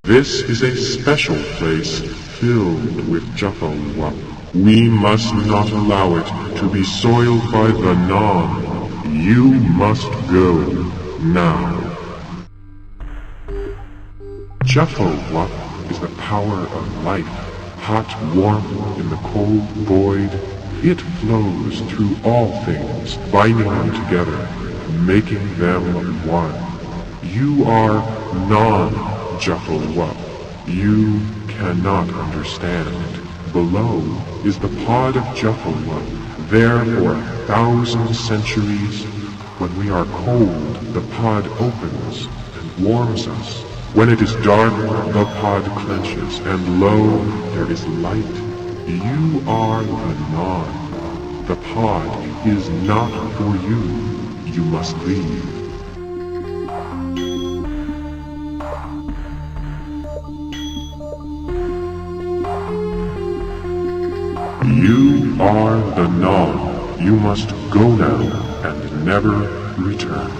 This is a special place filled with Juffawup. We must not allow it to be soiled by the Non. You must go now. Juffawup is the power of life, hot warmth in the cold void. It flows through all things, binding them together, making them one. You are non-Juffawup. You cannot understand. Below is the pod of Juffawup, there for 1,000 centuries. When we are cold, the pod opens and warms us. When it is dark, the pod clenches, and lo, there is light. You are the Non. The pod is not for you. You must leave. You are the Non. You must go now and never return.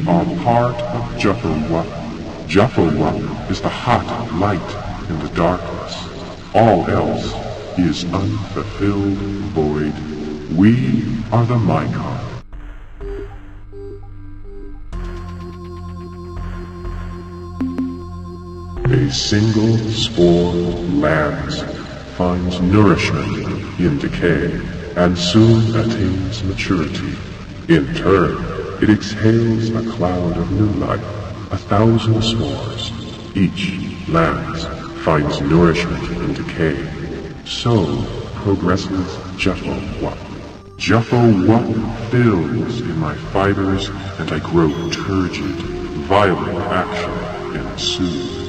are part of Jaffa. Jaffa is the hot light in the darkness. All else is unfulfilled void. We are the Mycon. A single spore lands, finds nourishment in decay, and soon attains maturity. In turn, it exhales a cloud of new life, 1,000 spores. Each lands, finds nourishment in decay. So progresses Jaffa. Jaffa fills in my fibers, and I grow turgid. Violent action ensues.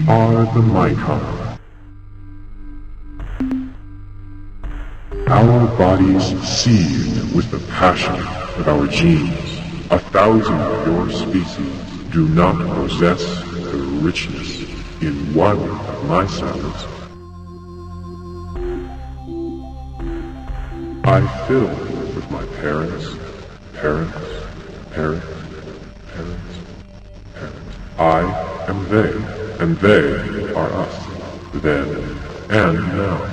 are the Mycon. Our bodies seethe with the passion of our genes. 1,000 of your species do not possess the richness in one of my cells. I fill with my parents, parents, parents, parents, parents. I am they, and they are us, then and now.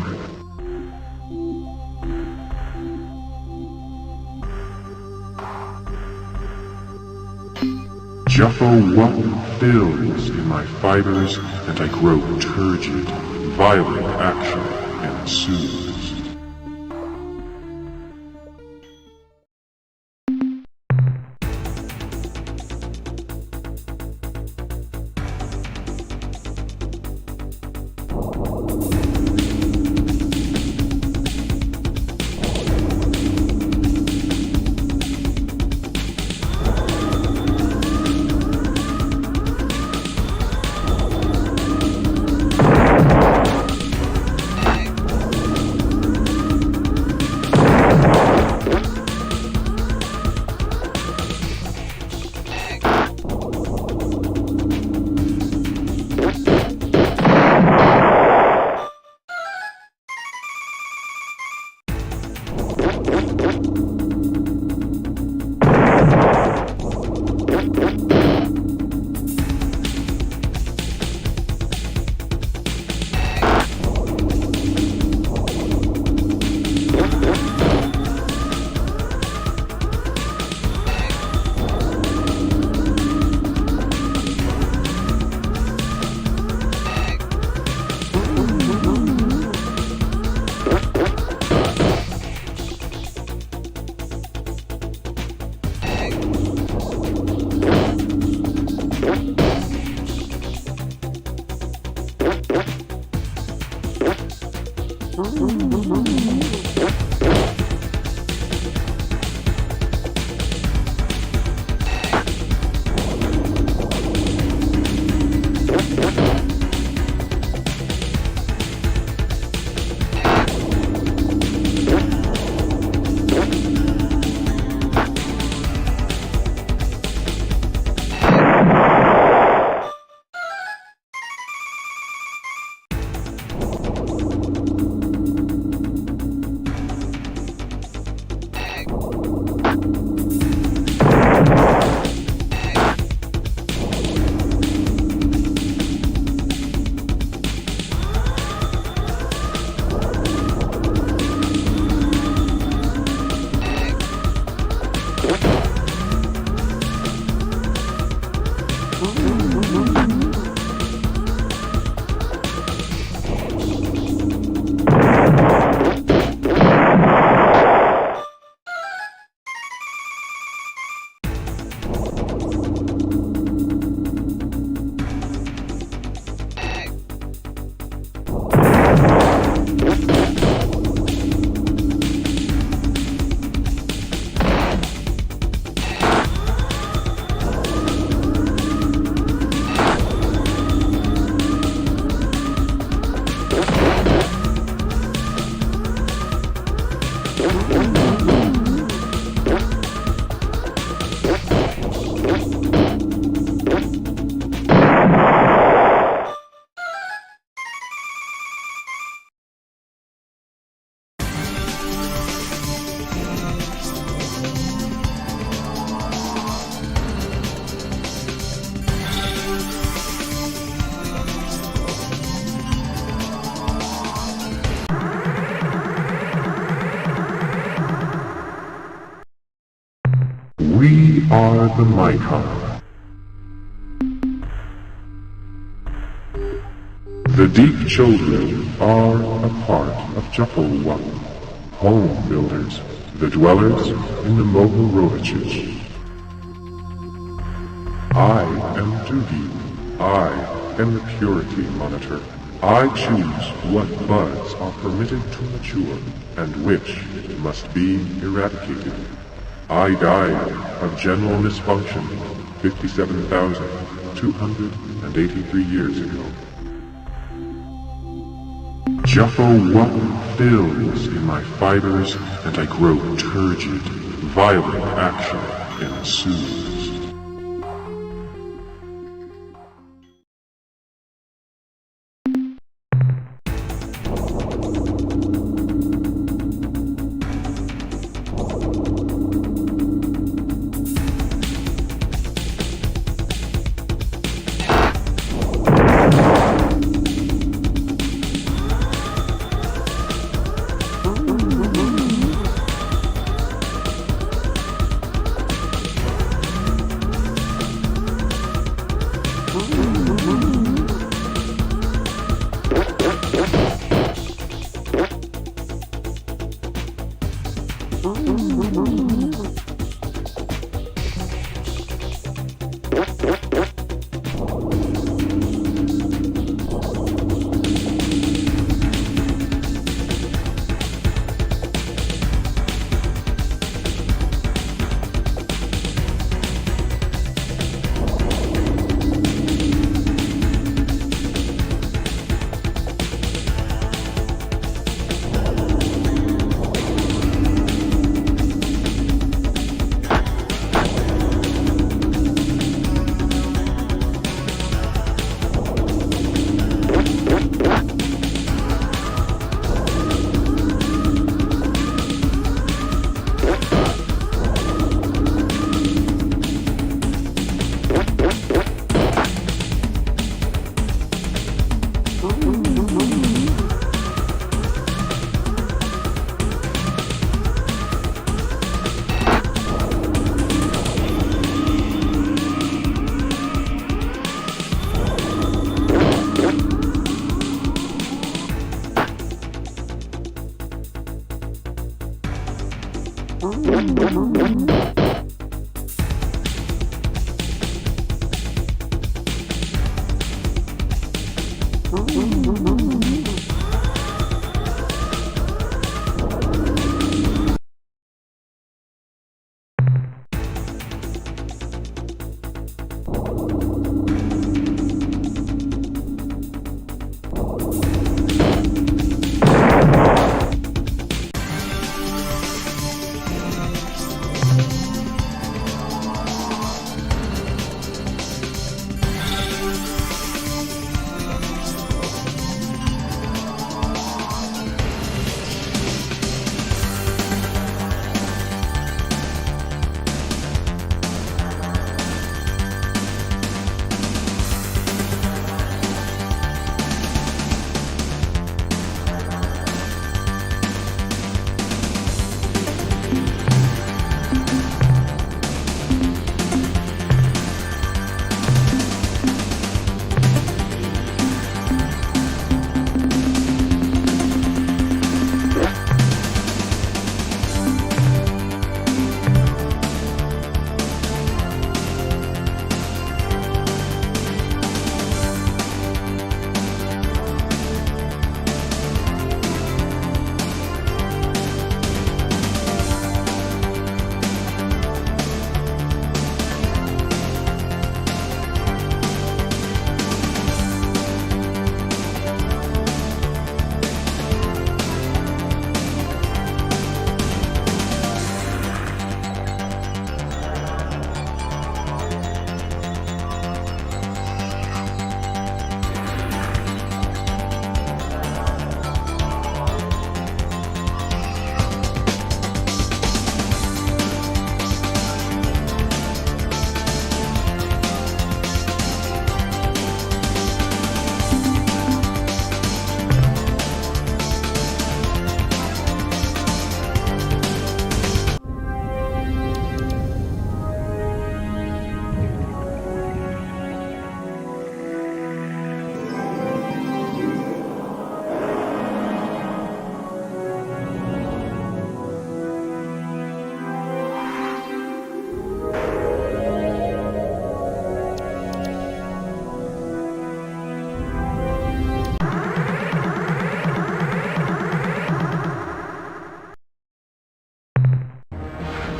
Juffo-One fills in my fibers, and I grow turgid. Violent action ensues. We are the Mycon. The Deep Children are a part of Juffo-One, home builders, the dwellers in the Mohorovicic. I am Dugi. I am the Purity Monitor. I choose what buds are permitted to mature and which must be eradicated. I died of general misfunction 57,283 years ago. Juffa fills in my fibers, and I grow turgid. Violent action ensues.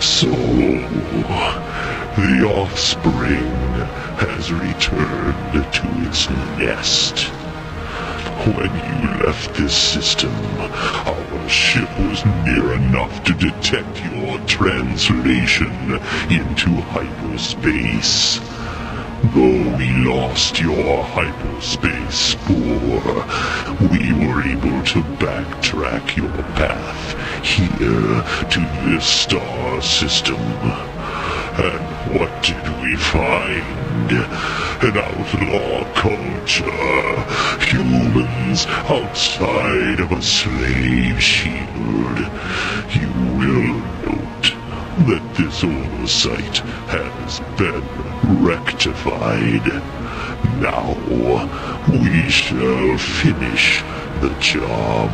So, the offspring has returned to its nest. When you left this system, our ship was near enough to detect your translation into hyperspace. Though we lost your hyperspace spore, we were able to backtrack your path here to this star system. And what did we find? An outlaw culture. Humans outside of a slave shield. You will note that this oversight has been rectified. Now, we shall finish the job.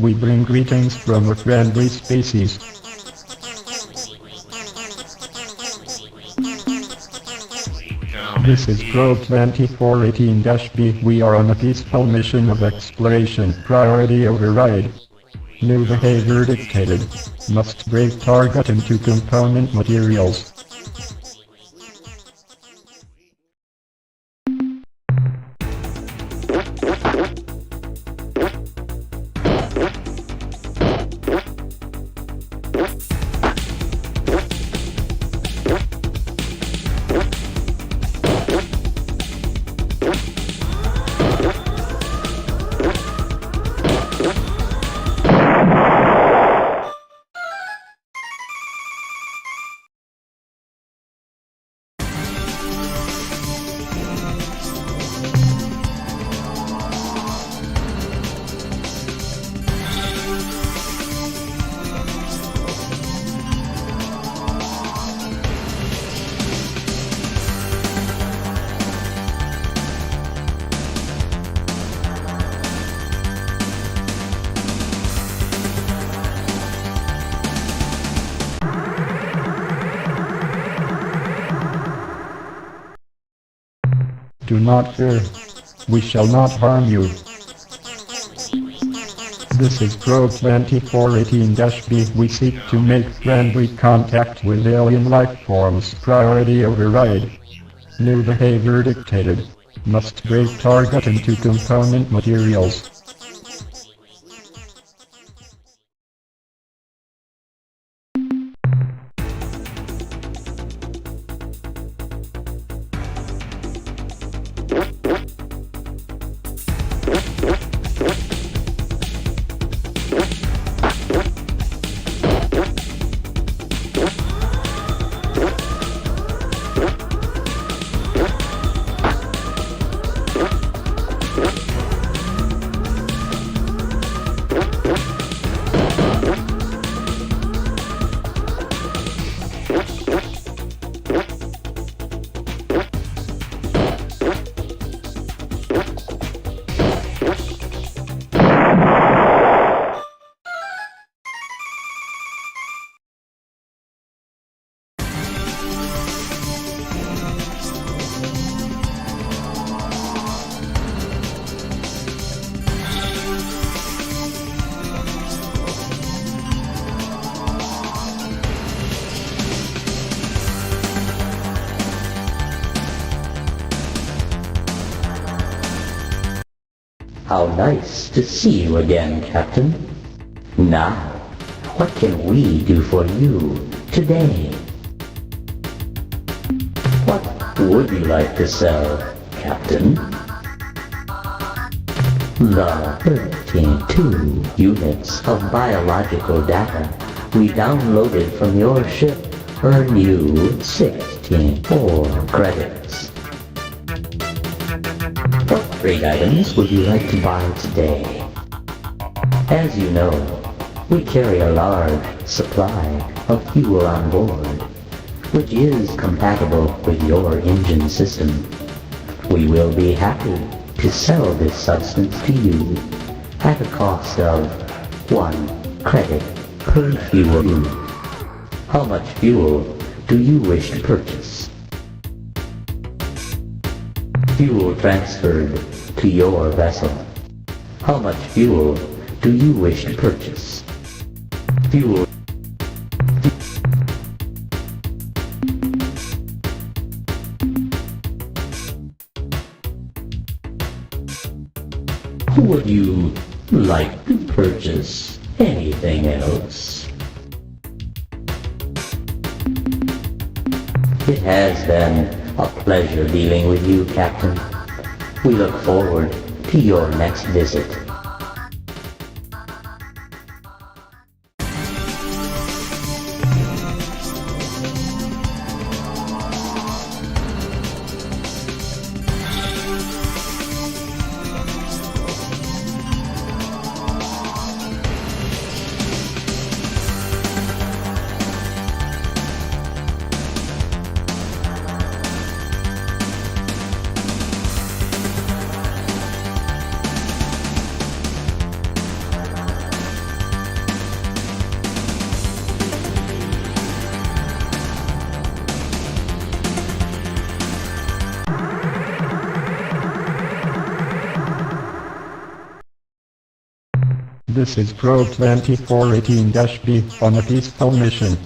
We bring greetings from a friendly species. This is Probe 2418-B. We are on a peaceful mission of exploration. Priority override. New behavior dictated. Must break target into component materials. Do not fear. We shall not harm you. This is Probe 2418-B. We seek to make friendly contact with alien life forms. Priority override. New behavior dictated. Must break target into component materials. How nice to see you again, Captain. Now, what can we do for you today? What would you like to sell, Captain? The 13-2 units of biological data we downloaded from your ship earn you 16-4 credits. What trade items would you like to buy today? As you know, we carry a large supply of fuel on board, which is compatible with your engine system. We will be happy to sell this substance to you at a cost of 1 credit per fuel. How much fuel do you wish to purchase? Fuel transferred to your vessel. How much fuel do you wish to purchase? Fuel. Would you like to purchase anything else? It has been a pleasure dealing with you, Captain. We look forward to your next visit. This is Probe 2418-B on a peaceful mission.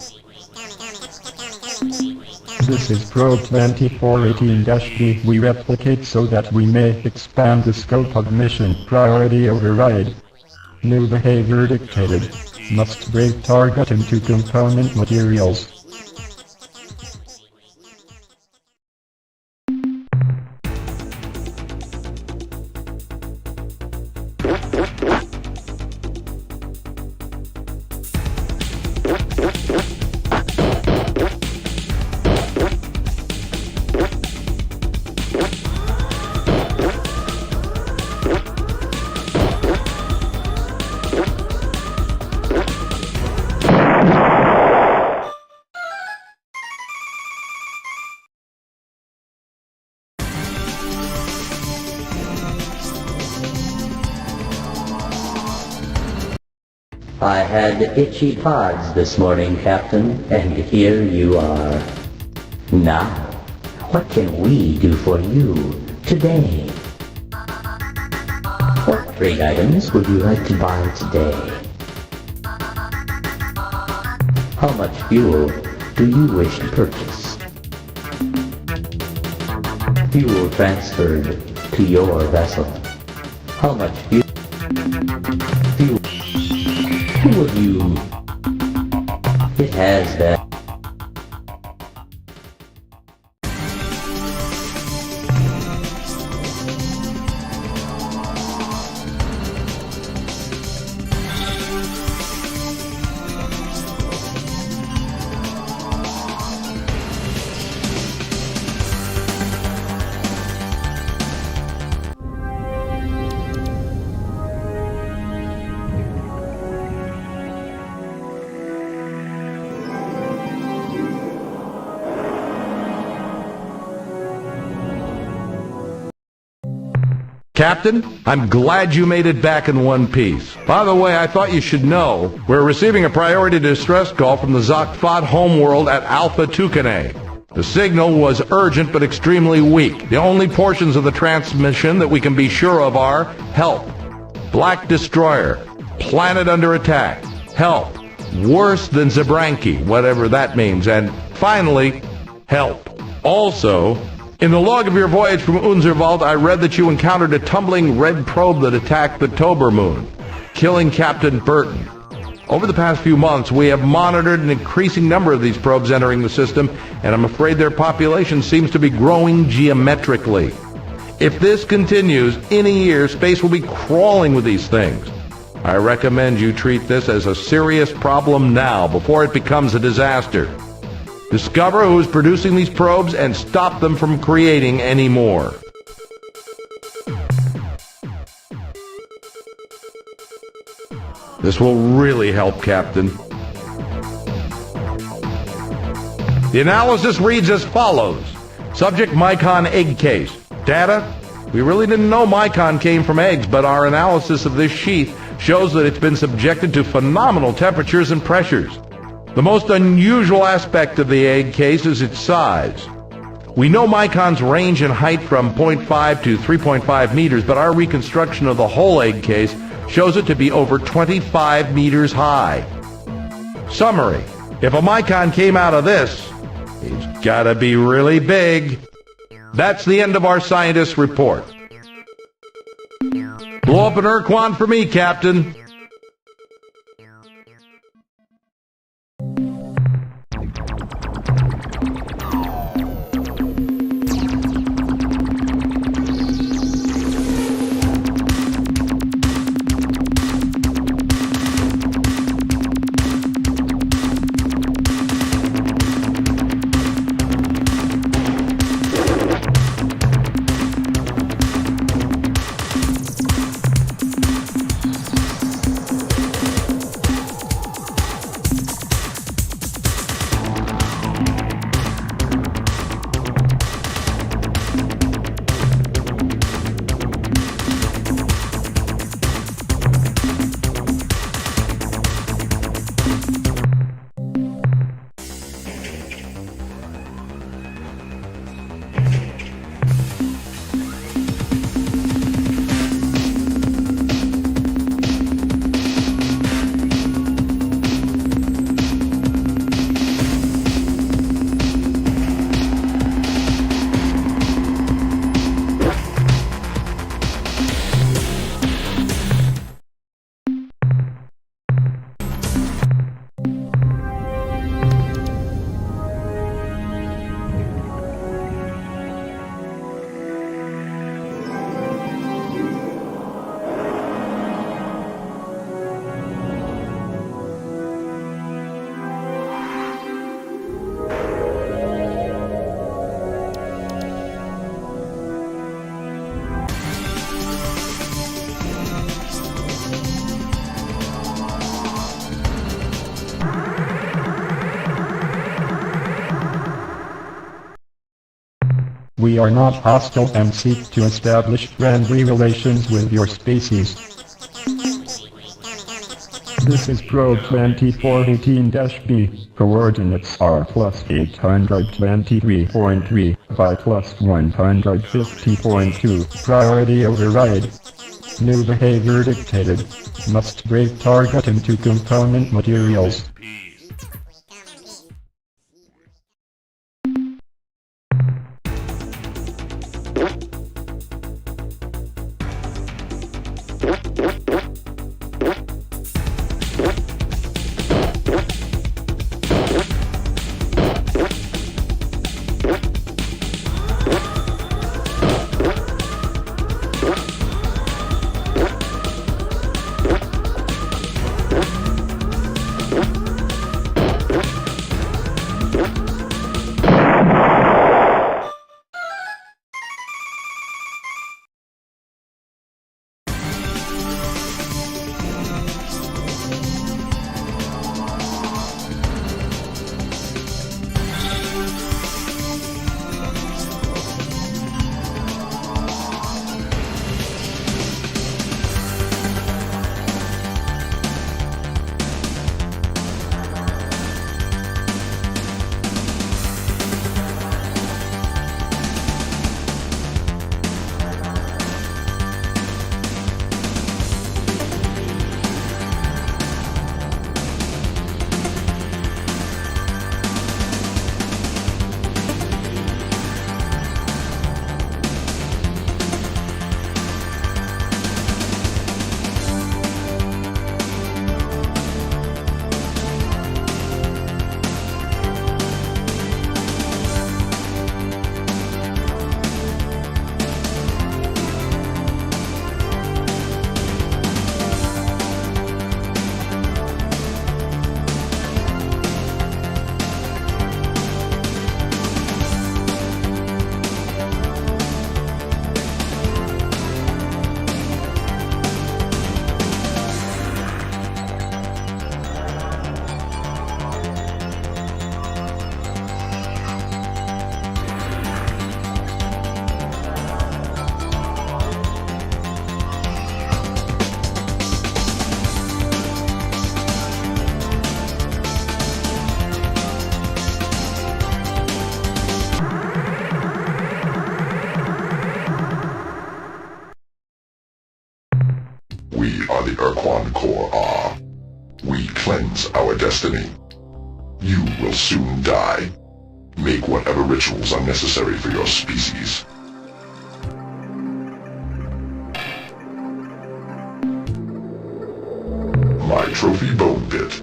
This is Probe 2418-B. We replicate so that we may expand the scope of mission. Priority override. New behavior dictated. Must break target into component materials. I had itchy pods this morning, Captain, and here you are. Now, what can we do for you today? What 3 items would you like to buy today? How much fuel do you wish to purchase? Fuel transferred to your vessel. How much fuel will you? It has that. Captain, I'm glad you made it back in one piece. By the way, I thought you should know, we're receiving a priority distress call from the Zokfot homeworld at Alpha Tucanae. The signal was urgent but extremely weak. The only portions of the transmission that we can be sure of are help, Black Destroyer, planet under attack, help, worse than Zabranki, whatever that means, and finally, help. Also, in the log of your voyage from Unzerwald, I read that you encountered a tumbling red probe that attacked the Tober moon, killing Captain Burton. Over the past few months, we have monitored an increasing number of these probes entering the system, and I'm afraid their population seems to be growing geometrically. If this continues, in a year, space will be crawling with these things. I recommend you treat this as a serious problem now, before it becomes a disaster. Discover who is producing these probes and stop them from creating any more. This will really help, Captain. The analysis reads as follows. Subject Mycon egg case. Data? We really didn't know Mycon came from eggs, but our analysis of this sheath shows that it's been subjected to phenomenal temperatures and pressures. The most unusual aspect of the egg case is its size. We know Mycons range in height from 0.5 to 3.5 meters, but our reconstruction of the whole egg case shows it to be over 25 meters high. Summary: if a Mycon came out of this, it's gotta be really big. That's the end of our scientist's report. Blow up an Ur-Quan for me, Captain. We are not hostile and seek to establish friendly relations with your species. This is Probe 2418-B. Coordinates are plus 823.3 by plus 150.2. Priority override. New behavior dictated. Must break target into component materials. We are the Ur-Quan Core. We cleanse our destiny. You will soon die. Make whatever rituals are necessary for your species. My trophy bone pit.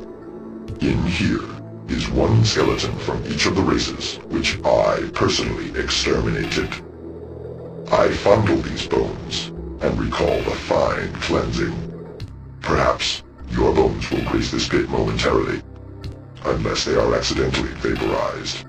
In here is one skeleton from each of the races, which I personally exterminated. I fondle these bones and recall the fine cleansing. Perhaps your bones will grace this pit momentarily, unless they are accidentally vaporized.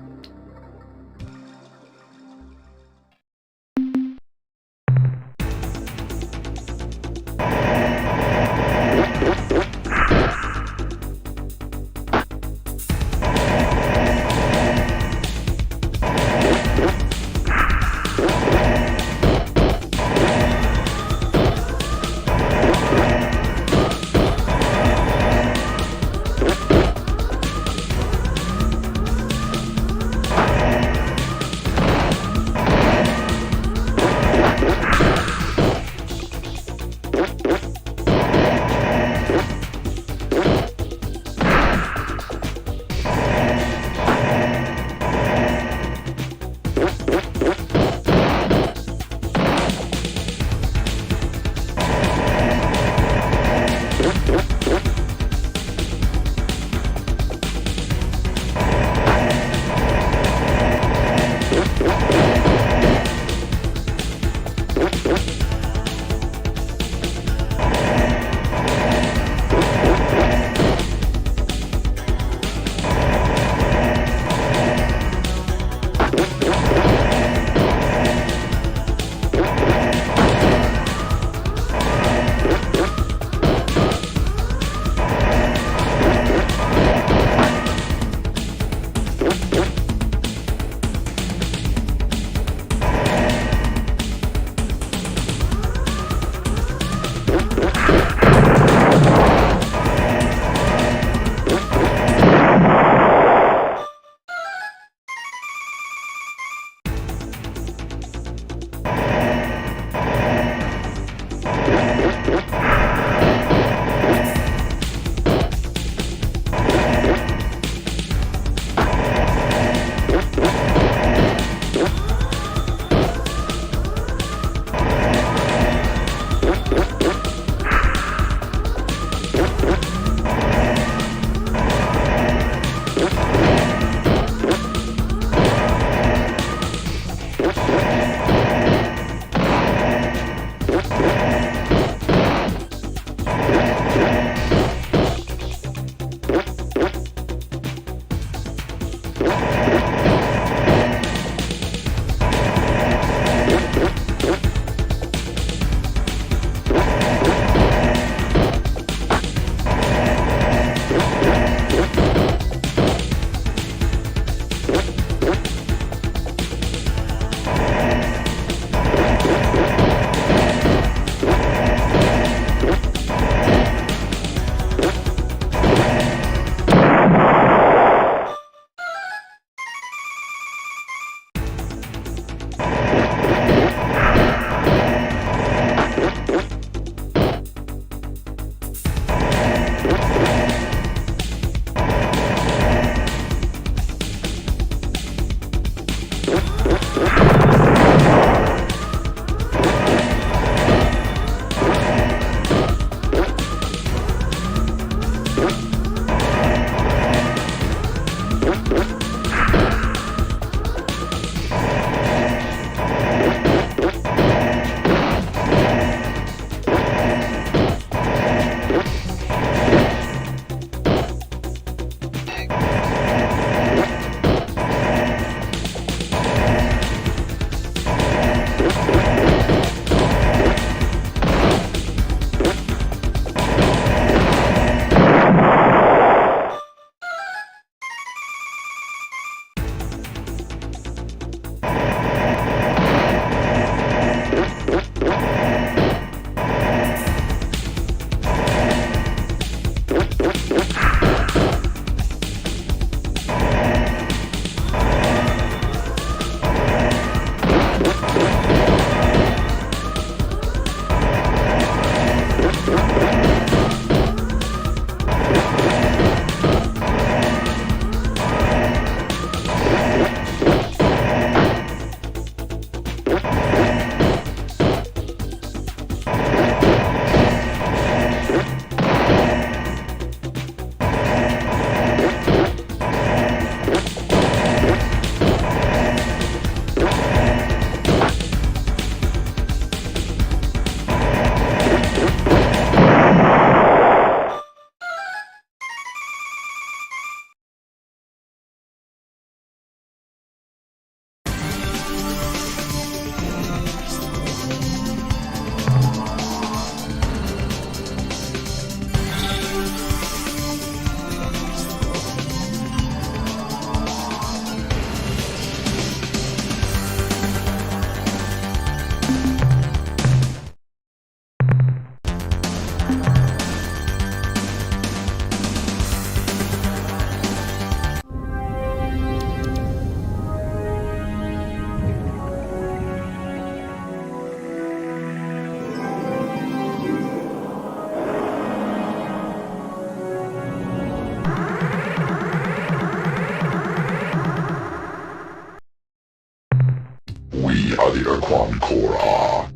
We are the Ur-Quan Corps.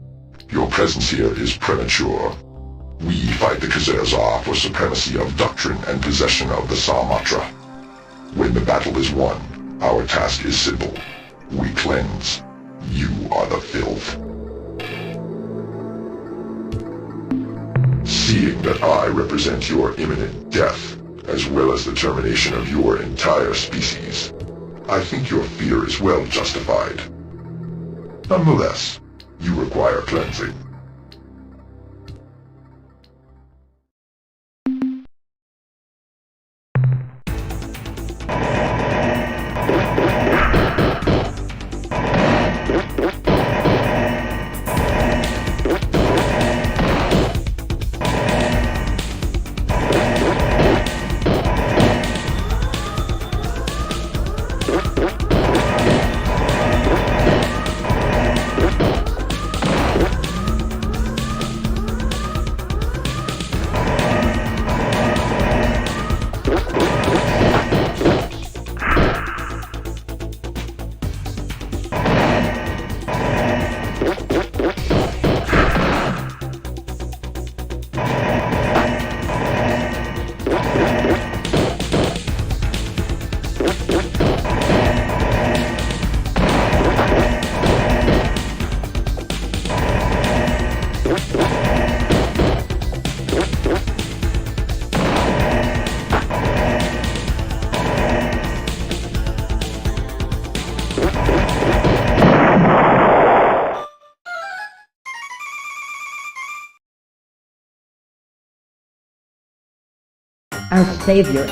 Your presence here is premature. We fight the Khazar for supremacy of doctrine and possession of the Samatra. When the battle is won, our task is simple. We cleanse. You are the filth. Seeing that I represent your imminent death, as well as the termination of your entire species, I think your fear is well justified. Nonetheless, you require cleansing.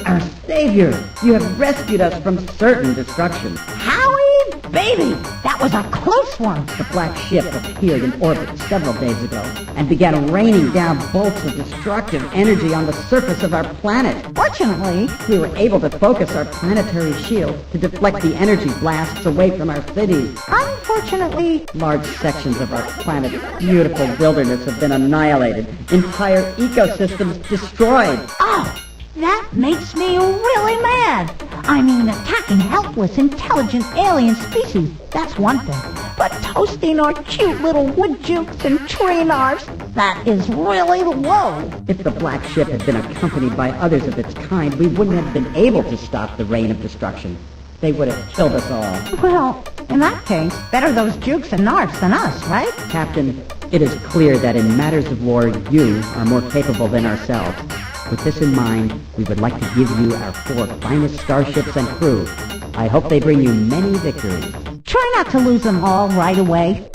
Our Savior, you have rescued us from certain destruction. Howie, baby, that was a close one. The black ship appeared in orbit several days ago and began raining down bolts of destructive energy on the surface of our planet. Fortunately, We were able to focus our planetary shield to deflect the energy blasts away from our cities. unfortunately, Large sections of our planet's beautiful wilderness have been annihilated, entire ecosystems destroyed. oh, that makes me really mad. I mean, attacking helpless, intelligent alien species, that's one thing. But toasting our cute little wood jukes and tree narves, that is really low. If the black ship had been accompanied by others of its kind, we wouldn't have been able to stop the rain of destruction. They would have killed us all. Well, in that case, better those jukes and narves than us, right? Captain, it is clear that in matters of war, you are more capable than ourselves. With this in mind, we would like to give you our 4 finest starships and crew. I hope they bring you many victories. Try not to lose them all right away.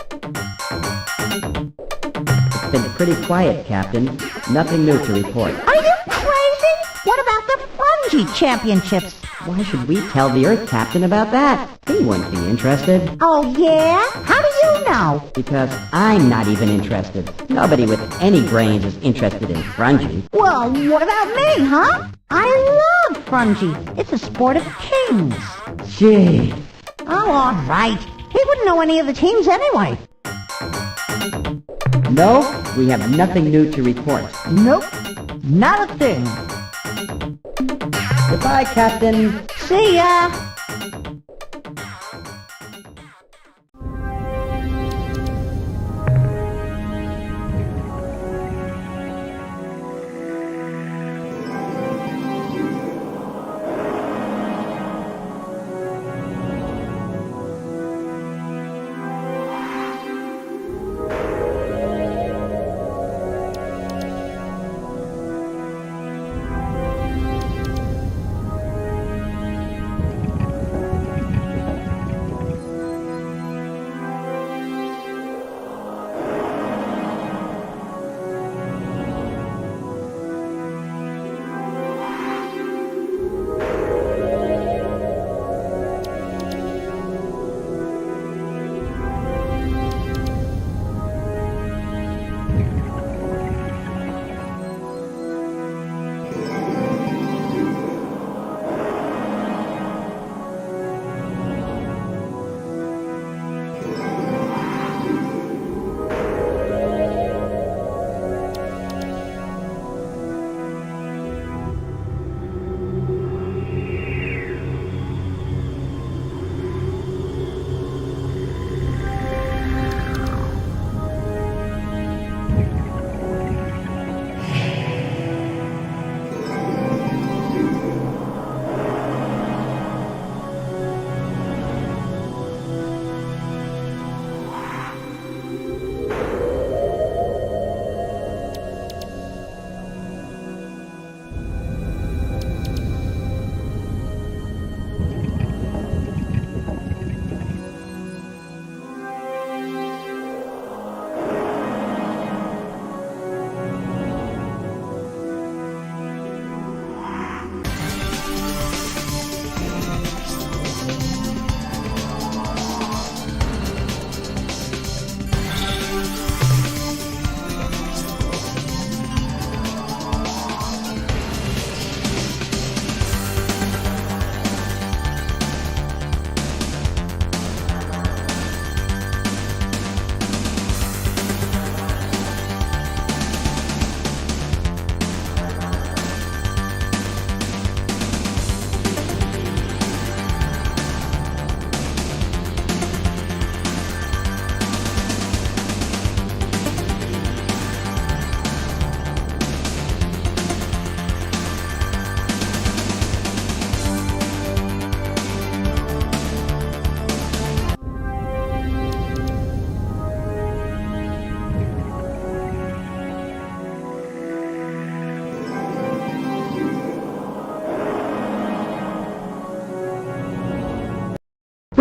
It's been pretty quiet, Captain. Nothing new to report. Are you crazy? What about the Fungi Championships? Why should we tell the Earth Captain about that? He wouldn't be interested. Oh, yeah? How do you know? Because I'm not even interested. Nobody with any brains is interested in Fungi. Well, what about me, huh? I love Fungi. It's a sport of kings. Gee. Oh, all right. He wouldn't know any of the teams anyway. No, we have nothing new to report. Nope. Not a thing. Goodbye, Captain. See ya.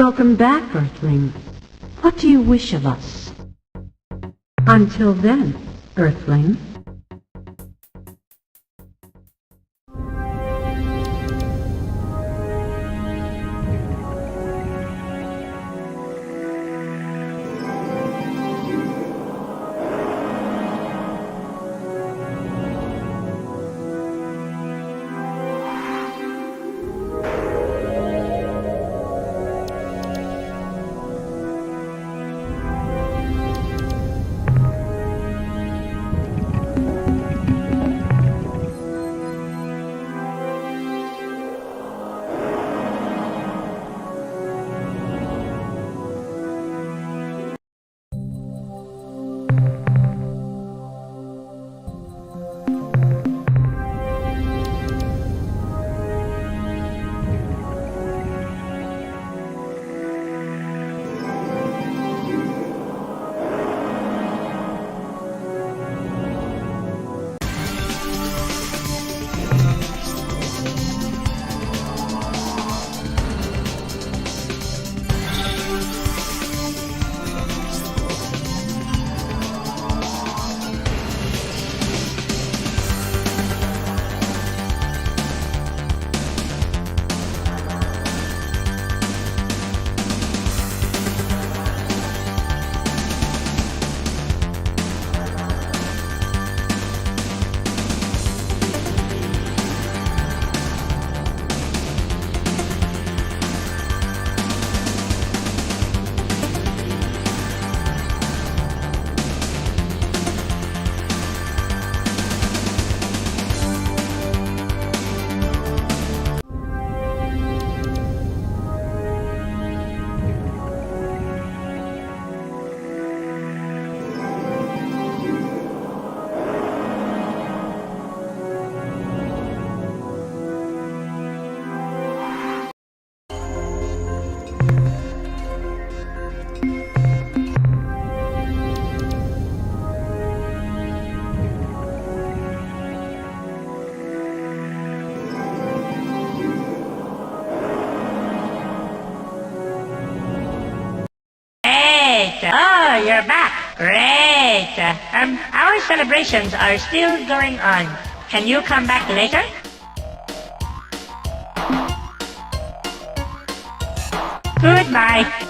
Welcome back, Earthling. What do you wish of us? Until then, Earthling. Oh, you're back. Great. Our celebrations are still going on. Can you come back later? Goodbye.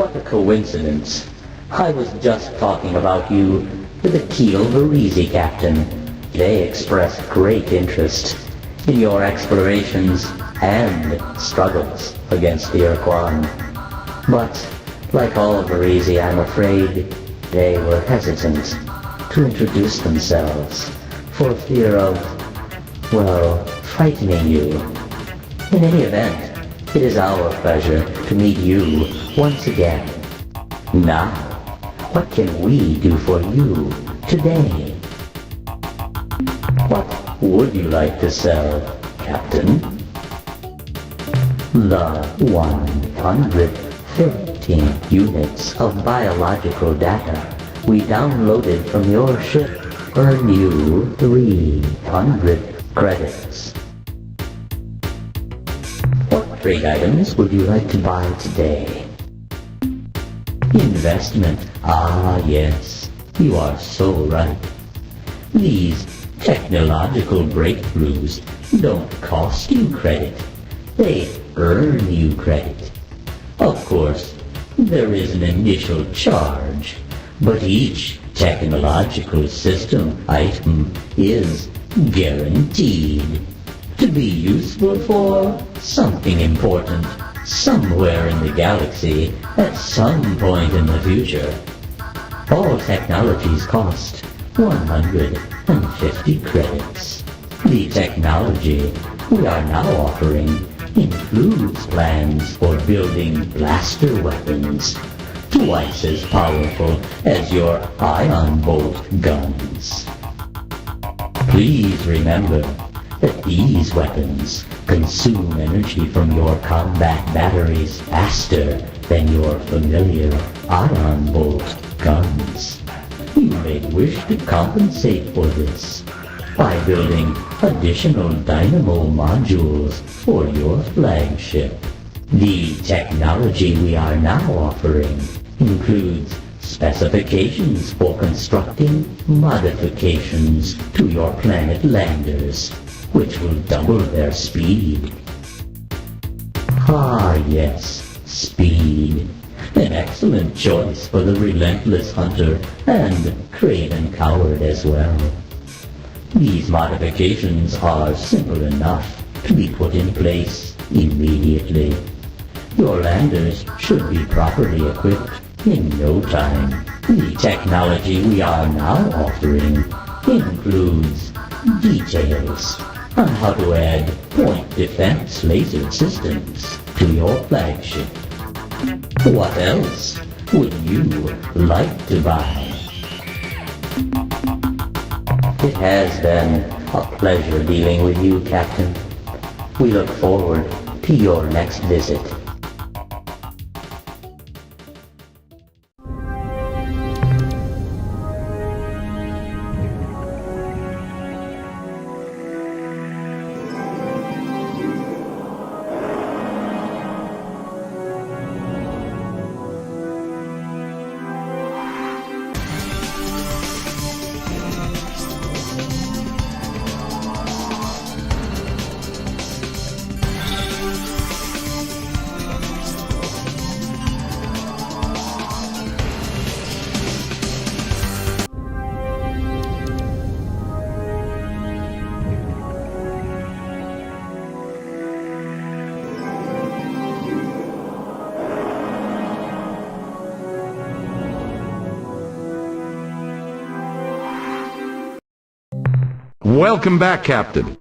What a coincidence. I was just talking about you to the Keel Varese captain. They expressed great interest in your explorations and struggles against the Ur-Quan. But, like all Varese, I'm afraid they were hesitant to introduce themselves for fear of, well, frightening you. In any event, it is our pleasure to meet you once again. Now, what can we do for you today? What would you like to sell, Captain? The 115 units of biological data we downloaded from your ship earn you 300 credits. What trade items would you like to buy today? Investment. Ah, yes. You are so right. These technological breakthroughs don't cost you credit. They earn you credit. Of course, there is an initial charge, but each technological system item is guaranteed to be useful for something important somewhere in the galaxy at some point in the future. All technologies cost 150 credits. The technology we are now offering includes plans for building blaster weapons, twice as powerful as your ion bolt guns. Please remember that these weapons consume energy from your combat batteries faster than your familiar ion bolt guns. You may wish to compensate for this by building additional dynamo modules for your flagship. The technology we are now offering includes specifications for constructing modifications to your planet landers, which will double their speed. Ah, yes, speed. An excellent choice for the relentless hunter and craven coward as well. These modifications are simple enough to be put in place immediately. Your landers should be properly equipped in no time. The technology we are now offering includes details on how to add point defense laser systems to your flagship. What else would you like to buy? It has been a pleasure dealing with you, Captain. We look forward to your next visit. Welcome back, Captain.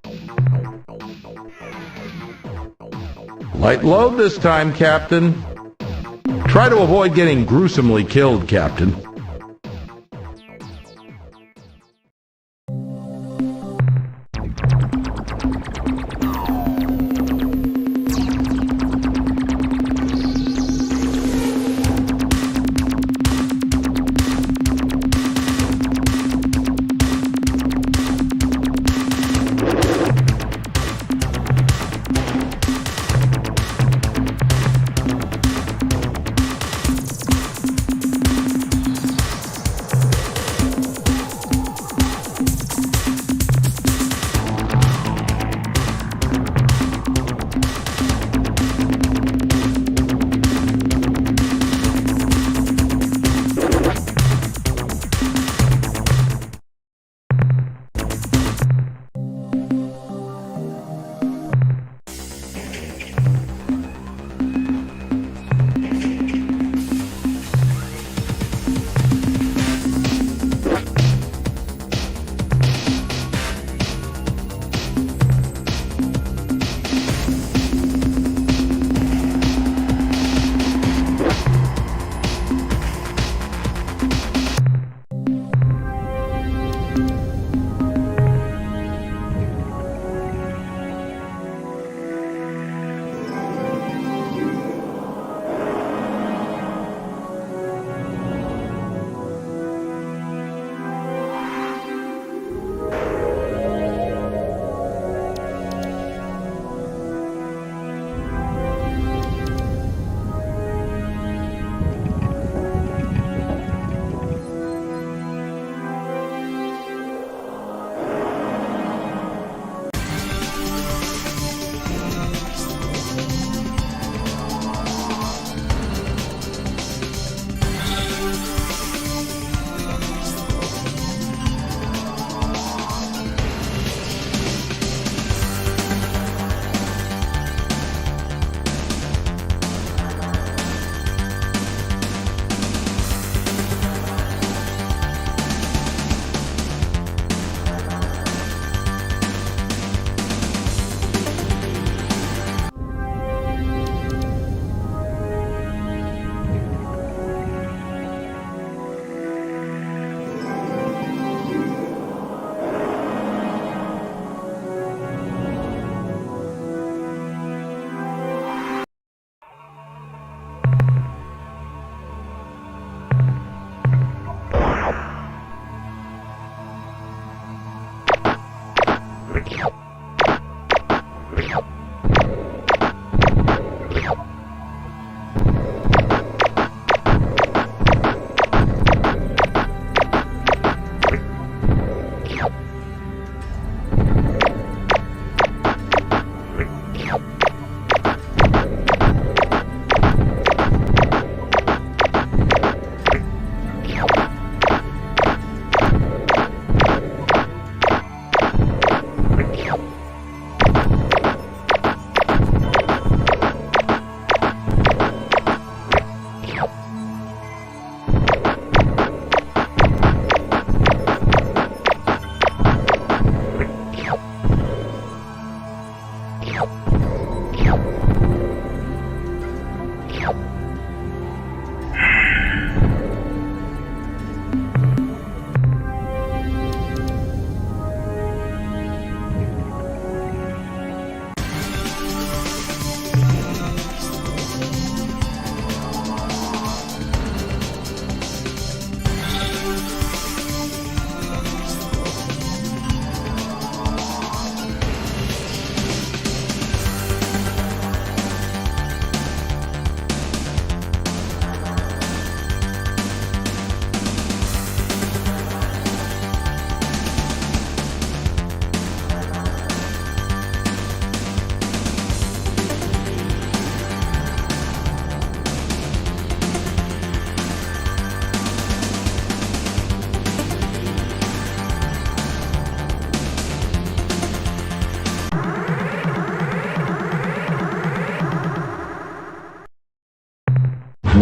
Light load this time, Captain. Try to avoid getting gruesomely killed, Captain.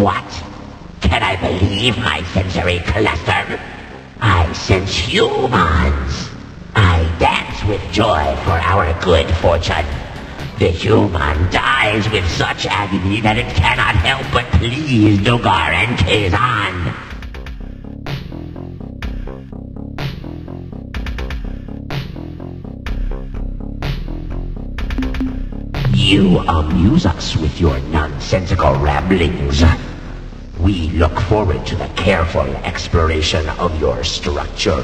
What? Can I believe my sensory cluster? I sense humans. I dance with joy for our good fortune. The human dies with such agony that it cannot help but please Dugar and Kazan. You amuse us with your nonsensical ramblings. We look forward to the careful exploration of your structure.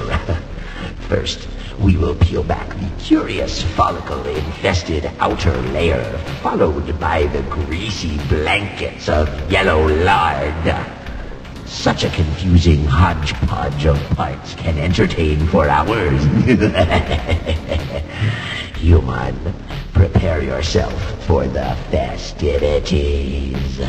First, we will peel back the curious follicle-infested outer layer, followed by the greasy blankets of yellow lard. Such a confusing hodgepodge of parts can entertain for hours. Human, prepare yourself for the festivities.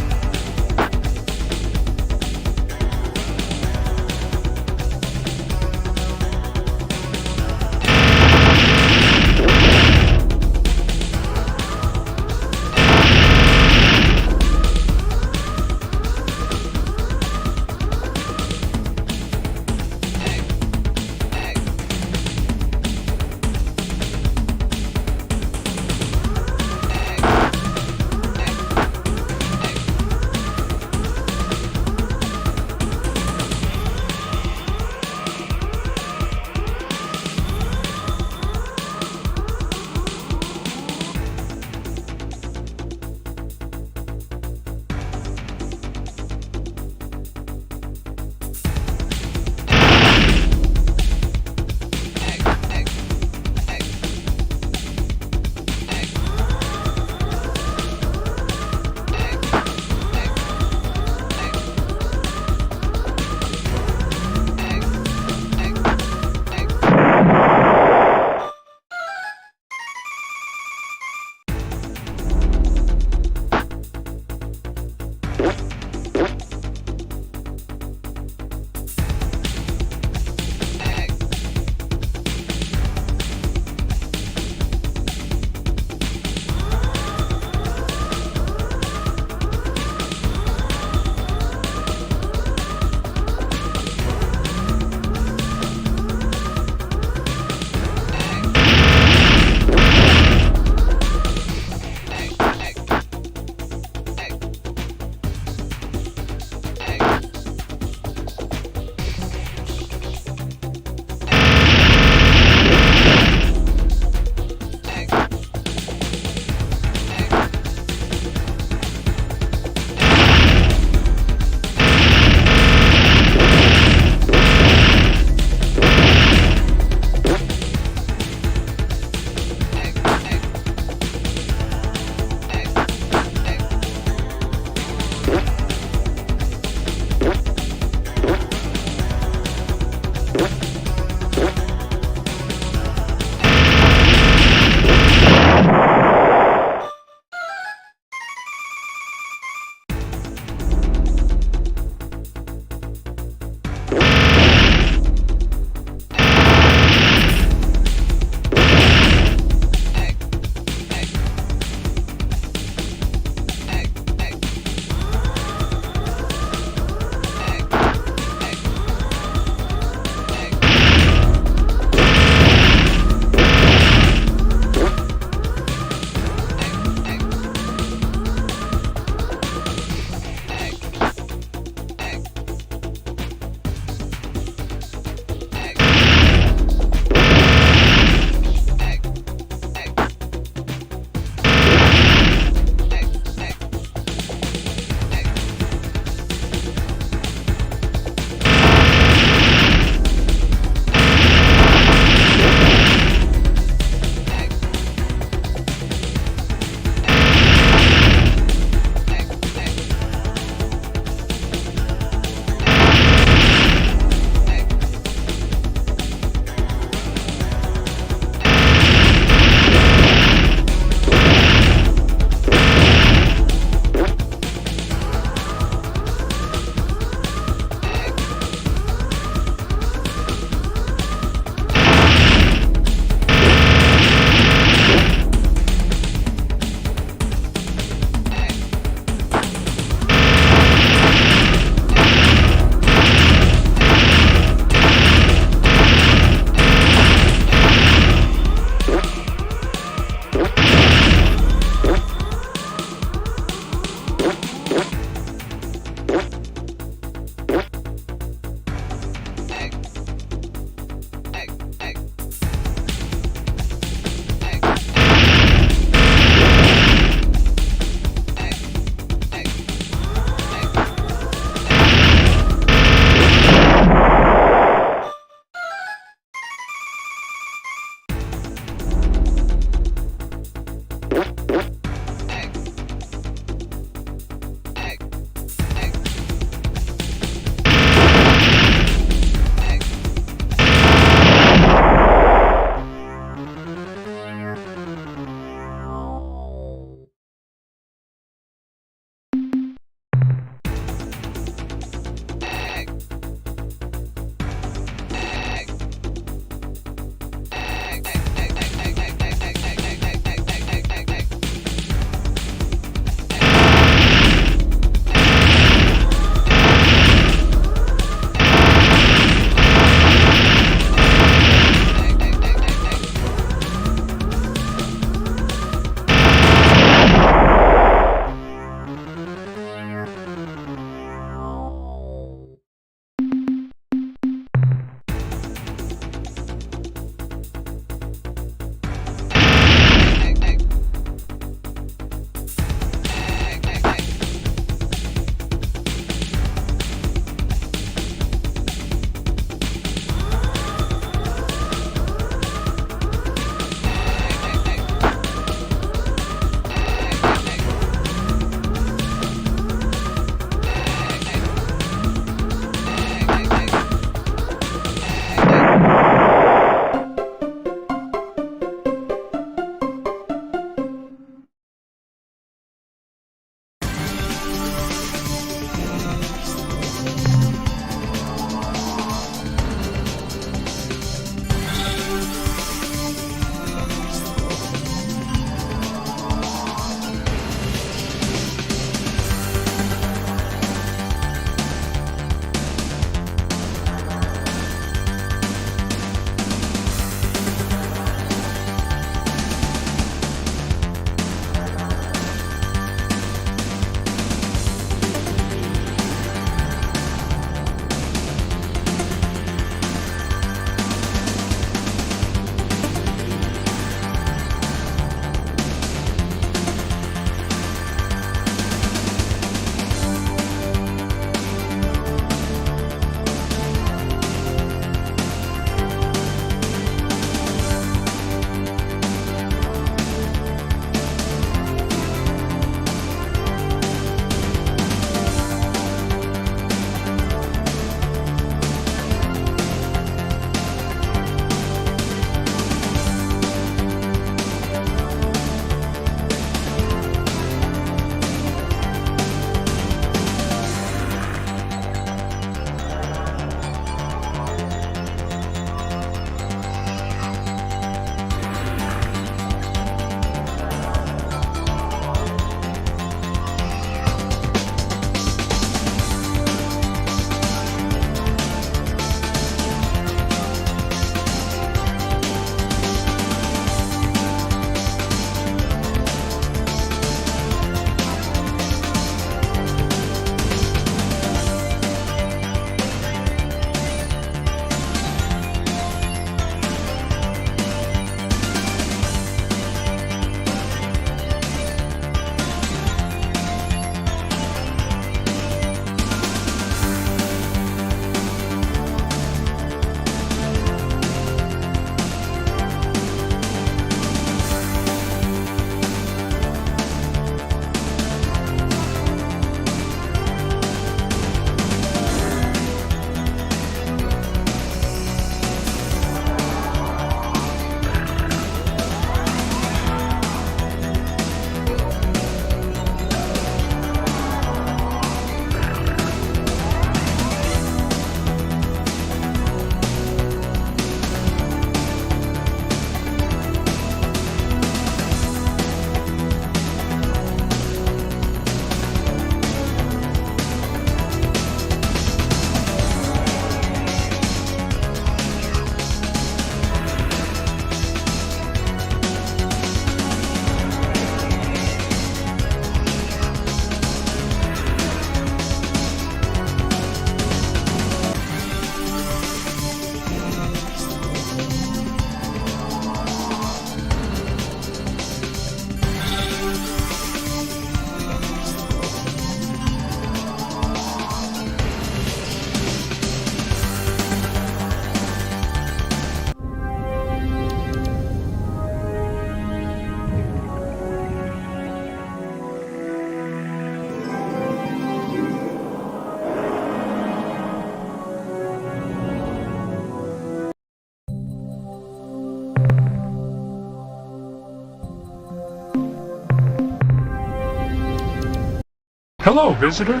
Hello, visitor.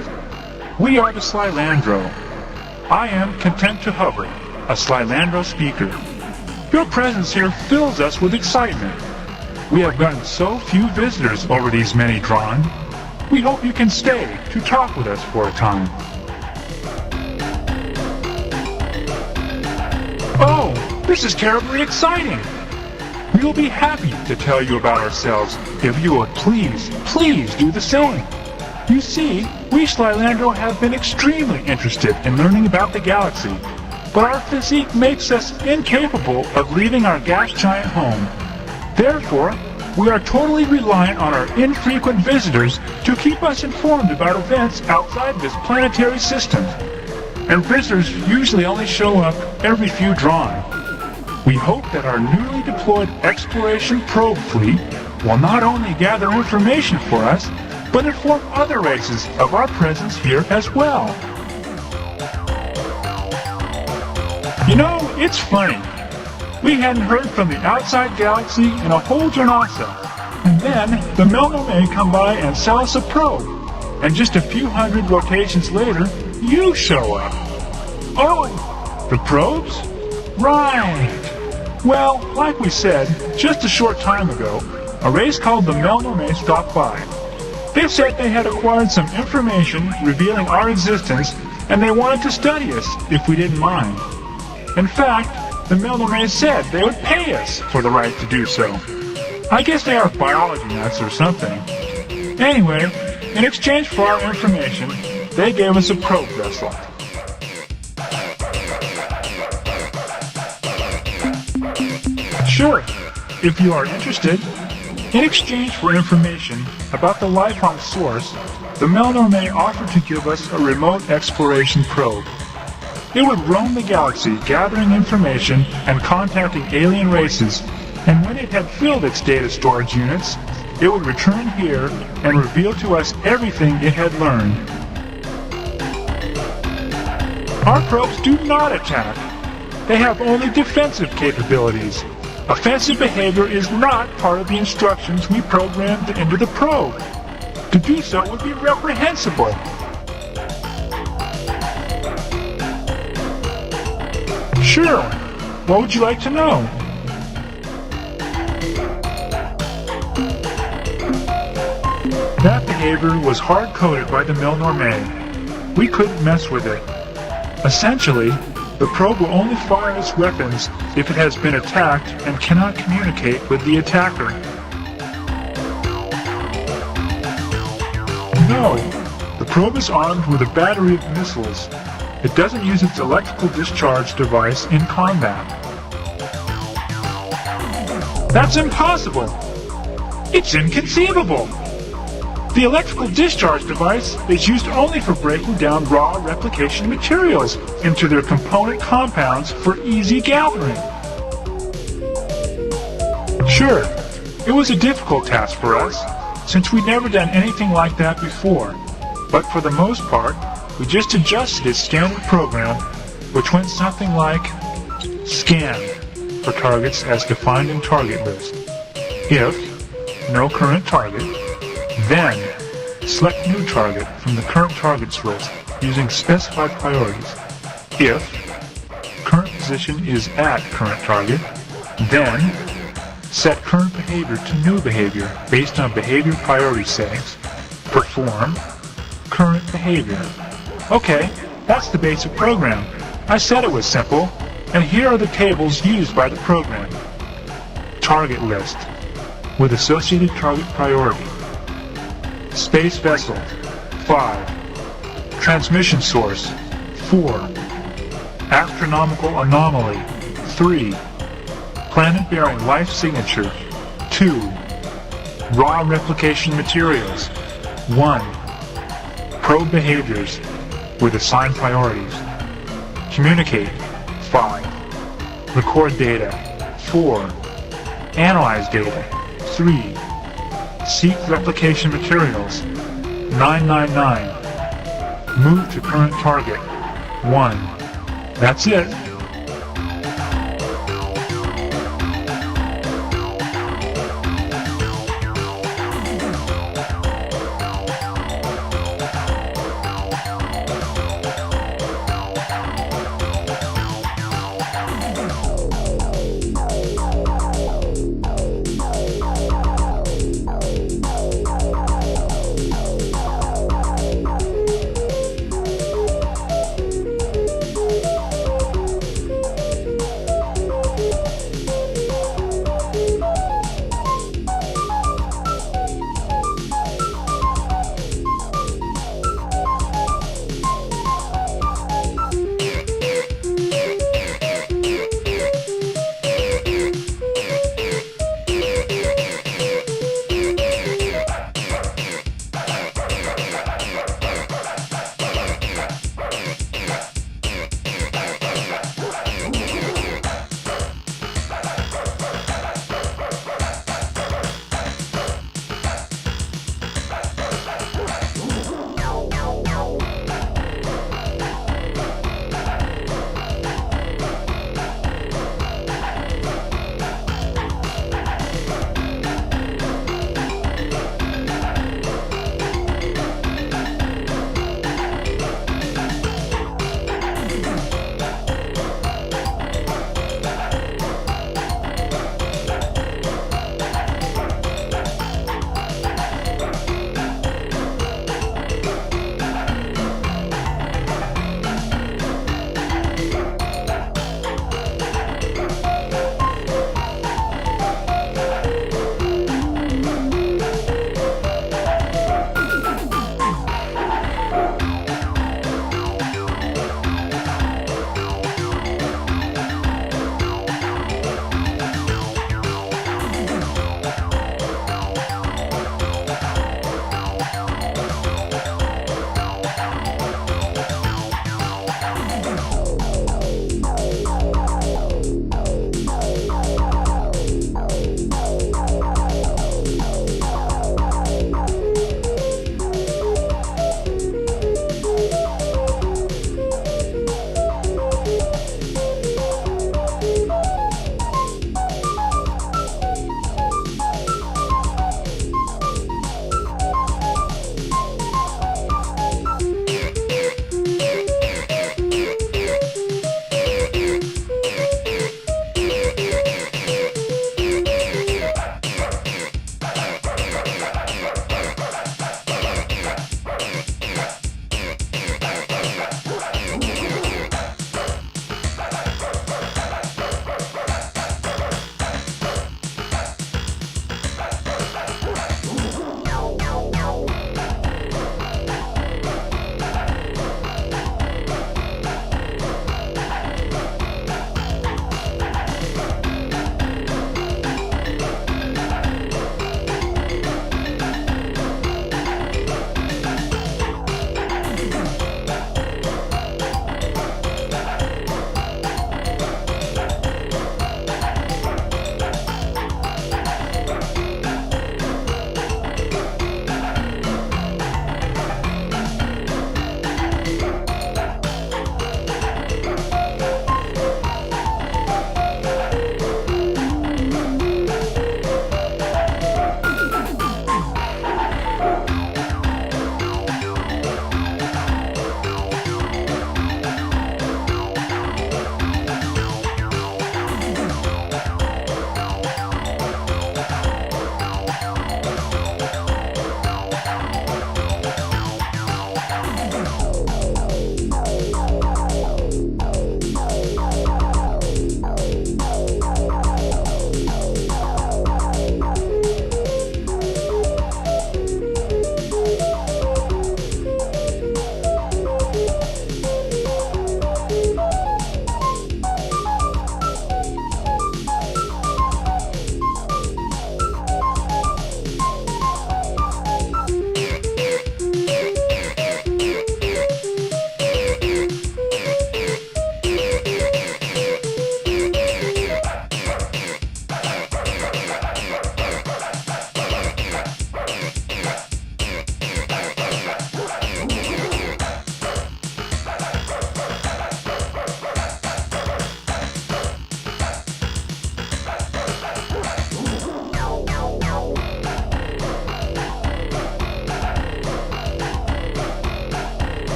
We are the Slylandro. I am content to hover, a Slylandro speaker. Your presence here fills us with excitement. We have gotten so few visitors over these many drawn. We hope you can stay to talk with us for a time. Oh, this is terribly exciting. We will be happy to tell you about ourselves if you would please do the same. You see, we Slylandro have been extremely interested in learning about the galaxy, but our physique makes us incapable of leaving our gas giant home. Therefore, we are totally reliant on our infrequent visitors to keep us informed about events outside this planetary system. And visitors usually only show up every few drawn. We hope that our newly deployed exploration probe fleet will not only gather information for us, but inform other races of our presence here as well. You know, it's funny. We hadn't heard from the outside galaxy in a whole Janasa, and then the Melno may come by and sell us a probe, and just a few hundred rotations later, you show up. Oh, the probes? Right. Well, like we said, just a short time ago, a race called the Melno may stopped by. They said they had acquired some information revealing our existence, and they wanted to study us if we didn't mind. In fact, the Melno said they would pay us for the right to do so. I guess they are biology nuts or something. Anyway, in exchange for our information, they gave us a probe vessel. Sure, if you are interested. In exchange for information about the life on Source, the Melno may offer to give us a remote exploration probe. It would roam the galaxy gathering information and contacting alien races, and when it had filled its data storage units, it would return here and reveal to us everything it had learned. Our probes do not attack. They have only defensive capabilities. Offensive behavior is not part of the instructions we programmed into the probe. To do so would be reprehensible. Sure. What would you like to know? That behavior was hard-coded by the Melnorme. We couldn't mess with it. Essentially, the probe will only fire its weapons if it has been attacked and cannot communicate with the attacker. No, the probe is armed with a battery of missiles. It doesn't use its electrical discharge device in combat. That's impossible! It's inconceivable! The electrical discharge device is used only for breaking down raw replication materials into their component compounds for easy gathering. Sure, it was a difficult task for us, since we'd never done anything like that before, but for the most part, we just adjusted its standard program, which went something like scan for targets as defined in target list. If no current target, then select new target from the current targets list using specified priorities. If current position is at current target, then set current behavior to new behavior based on behavior priority settings. Perform current behavior. Okay, that's the basic program. I said it was simple, and here are the tables used by the program. Target list with associated target priority. Space vessel 5. Transmission source 4. Astronomical anomaly 3. Planet-bearing life signature 2. Raw replication materials 1. Probe behaviors with assigned priorities. Communicate 5. Record data 4. Analyze data 3. Seek replication materials 999. Move to current target 1. That's it.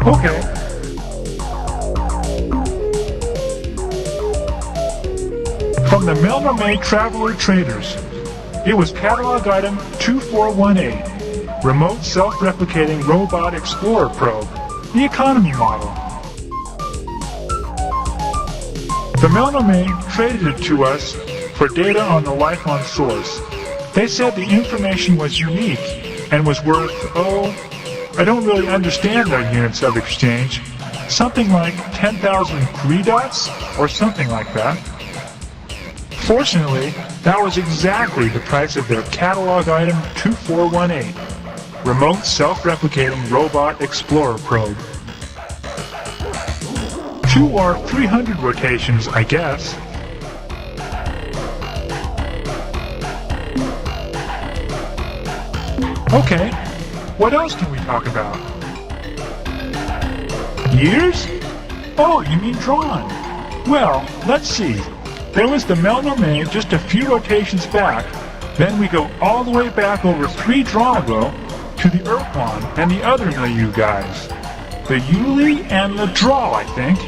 Okay. From the Melnorme Traveler Traders. It was catalog item 2418, Remote Self-Replicating Robot Explorer Probe, the economy model. The Melnorme traded it to us for data on the life on source. They said the information was unique and was worth, I don't really understand their units of exchange, something like 10,000 dots or something like that. Fortunately, that was exactly the price of their catalog item 2418, Remote Self-Replicating Robot Explorer Probe. 2 or 300 rotations, I guess. Okay, what else can we talk about? Years? Oh, you mean drawn. Well, let's see. There was the Melnorme just a few rotations back, then we go all the way back over 3 drawn ago to the Ur-Quan and the other Milieu guys. The Yuli and the Draw, I think.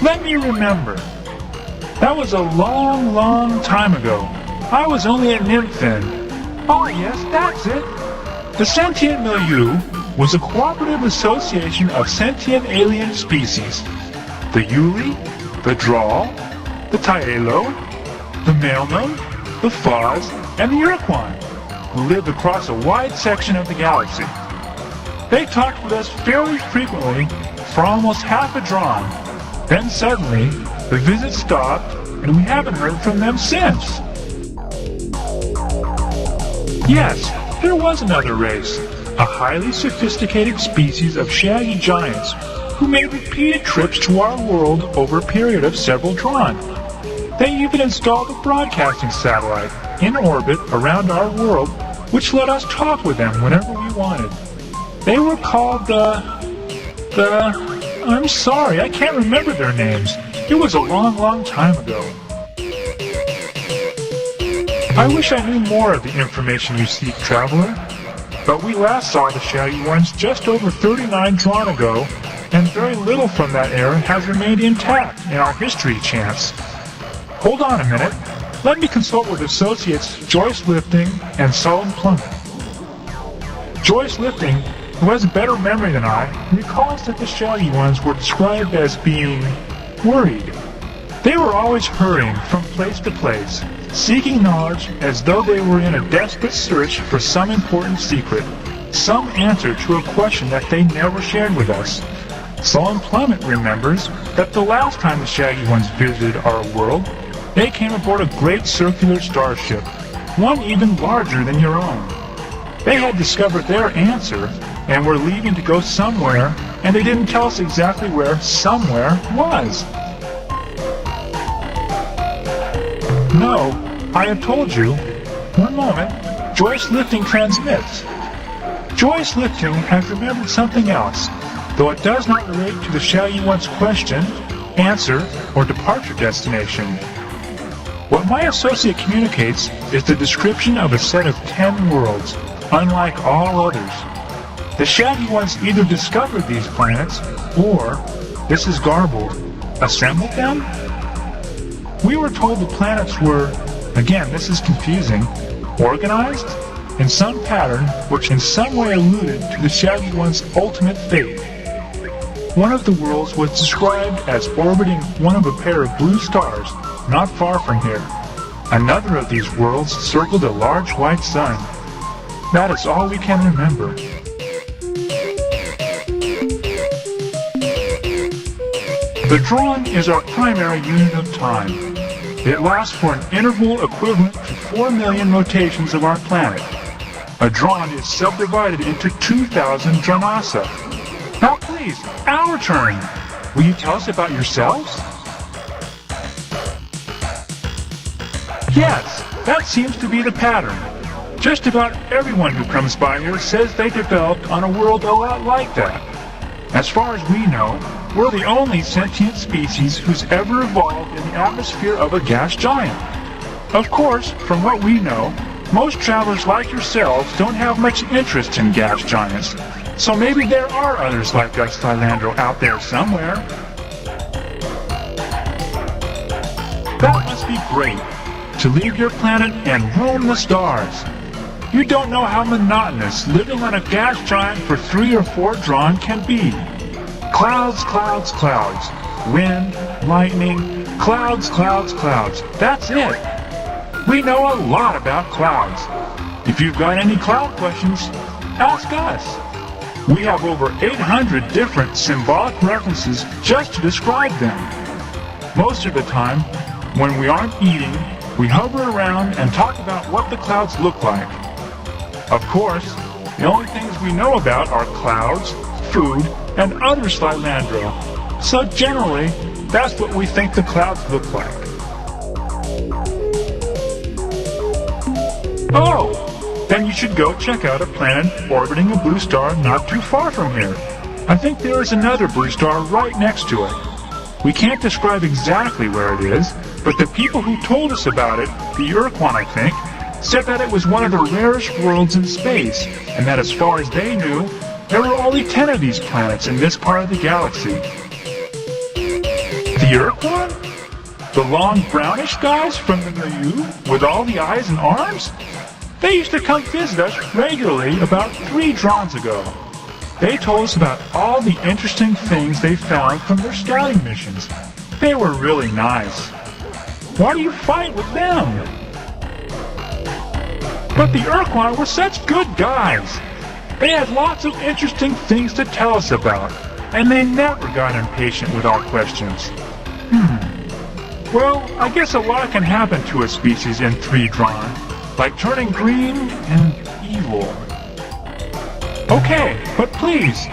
Let me remember. That was a long, long time ago. I was only a nymph then. Oh yes, that's it. The Sentient Milieu was a cooperative association of sentient alien species. The Yuli, the Draw, the Taelo, the Melnorme, the Foz, and the Ur-Quan, who lived across a wide section of the galaxy. They talked with us fairly frequently for almost half a drawn. Then suddenly, the visit stopped, and we haven't heard from them since. Yes, there was another race, a highly sophisticated species of shaggy giants who made repeated trips to our world over a period of several drawn. They even installed a broadcasting satellite in orbit around our world, which let us talk with them whenever we wanted. They were called I'm sorry, I can't remember their names. It was a long, long time ago. I wish I knew more of the information you seek, Traveler. But we last saw the shaggy ones just over 39 drawn ago, and very little from that era has remained intact in our history chants. Hold on a minute. Let me consult with Associates Joyce Lifting and Solomon Plummet. Joyce Lifting, who has a better memory than I, recalls that the shaggy ones were described as being worried. They were always hurrying from place to place, seeking knowledge as though they were in a desperate search for some important secret, some answer to a question that they never shared with us. Solomon Plummet remembers that the last time the shaggy ones visited our world, they came aboard a great circular starship, one even larger than your own. They had discovered their answer and were leaving to go somewhere, and they didn't tell us exactly where somewhere was. No, I have told you. One moment. Joyce Lifting transmits. Joyce Lifting has remembered something else, though it does not relate to the shaggy one's question, answer, or departure destination. What my associate communicates is the description of a set of 10 worlds, unlike all others. The shaggy ones either discovered these planets, or, this is garbled, assembled them? We were told the planets were, again this is confusing, organized in some pattern which in some way alluded to the shaggy one's ultimate fate. One of the worlds was described as orbiting one of a pair of blue stars not far from here. Another of these worlds circled a large white sun. That is all we can remember. The drawn is our primary unit of time. It lasts for an interval equivalent to 4 million rotations of our planet. A drawn is subdivided into 2,000 dranasa. Now please, our turn. Will you tell us about yourselves? Yes, that seems to be the pattern. Just about everyone who comes by here says they developed on a world a lot like that. As far as we know, we're the only sentient species who's ever evolved in the atmosphere of a gas giant. Of course, from what we know, Most travelers like yourselves don't have much interest in gas giants, so maybe there are others like us, Thylandro, out there somewhere. That must be great, to leave your planet and roam the stars. You don't know how monotonous living on a gas giant for 3 or 4 Drawn can be. Clouds, clouds, clouds. Wind, lightning, clouds, clouds, clouds. That's it. We know a lot about clouds. If you've got any cloud questions, ask us. We have over 800 different symbolic references just to describe them. Most of the time, when we aren't eating, we hover around and talk about what the clouds look like. Of course, the only things we know about are clouds, food, and other Thylandro. So generally, that's what we think the clouds look like. Oh, then you should go check out a planet orbiting a blue star not too far from here. I think there is another blue star right next to it. We can't describe exactly where it is, but the people who told us about it, the Ur-Quan I think, said that it was one of the rarest worlds in space, and that as far as they knew, there were only 10 of these planets in this part of the galaxy. The Ur-Quan? The long brownish guys from the milieu with all the eyes and arms? They used to come visit us regularly about 3 Drons ago. They told us about all the interesting things they found from their scouting missions. They were really nice. Why do you fight with them? But the Ur-Quan were such good guys. They had lots of interesting things to tell us about, and they never got impatient with our questions. Well, I guess a lot can happen to a species in 3 Drawn, like turning green and evil. Okay, but please,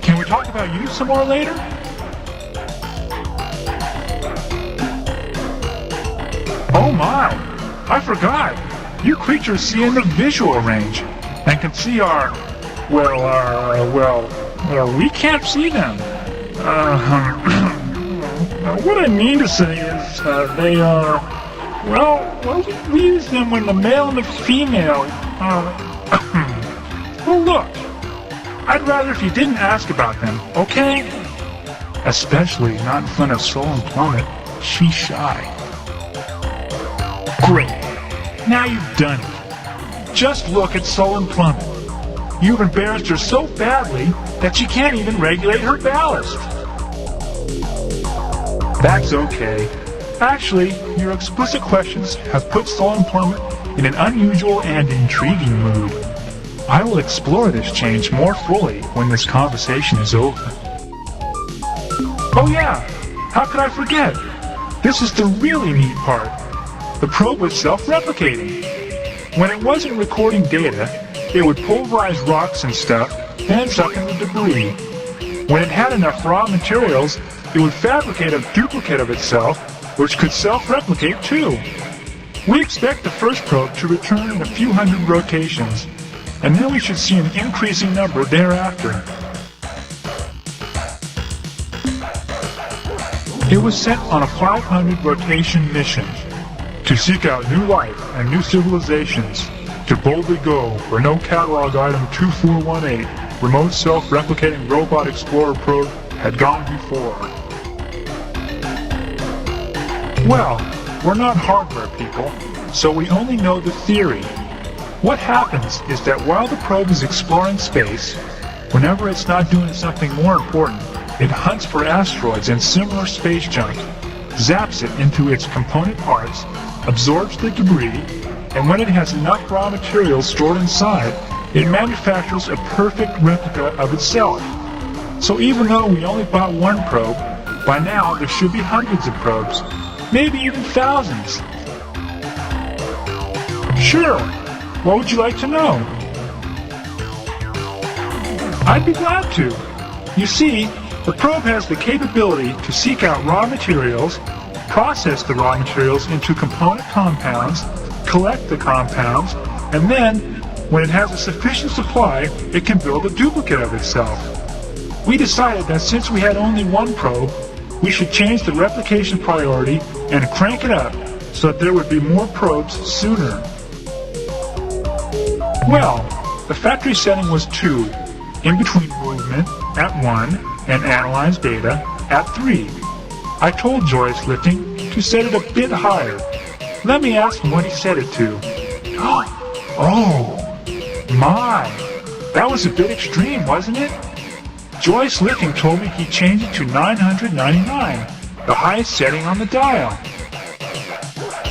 can we talk about you some more later? Oh my, I forgot. You creatures see in the visual range, and can see our, well, we can't see them. What I mean to say is, they are, we use them when the male and the female, well look, I'd rather if you didn't ask about them, okay? Especially not in front of Soul and Plummet. She's shy. Great. Now you've done it. Just look at Soul and Plummet. You've embarrassed her so badly that she can't even regulate her ballast. That's okay. Actually, your explicit questions have put Soul and Plummet in an unusual and intriguing mood. I will explore this change more fully when this conversation is over. Oh yeah, how could I forget? This is the really neat part. The probe was self-replicating. When it wasn't recording data, it would pulverize rocks and stuff, then suck in the debris. When it had enough raw materials, it would fabricate a duplicate of itself, which could self-replicate too. We expect the first probe to return in a few hundred rotations, and then we should see an increasing number thereafter. It was sent on a 500 rotation mission to seek out new life and new civilizations, to boldly go where no catalog item 2418, remote self-replicating robot explorer probe, had gone before. Well, we're not hardware people, so we only know the theory. What happens is that while the probe is exploring space, whenever it's not doing something more important, it hunts for asteroids and similar space junk, zaps it into its component parts, absorbs the debris, and when it has enough raw materials stored inside, it manufactures a perfect replica of itself. So even though we only bought 1 probe, by now there should be hundreds of probes, maybe even thousands. Sure, what would you like to know? I'd be glad to. You see, the probe has the capability to seek out raw materials, process the raw materials into component compounds, collect the compounds, and then, when it has a sufficient supply, it can build a duplicate of itself. We decided that since we had only 1 probe, we should change the replication priority and crank it up so that there would be more probes sooner. Well, the factory setting was 2, in between movement at 1 and analyze data at 3. I told Joyce Lifting to set it a bit higher. Let me ask him what he set it to. Oh, my! That was a bit extreme, wasn't it? Joyce Lifting told me he changed it to 999, the highest setting on the dial.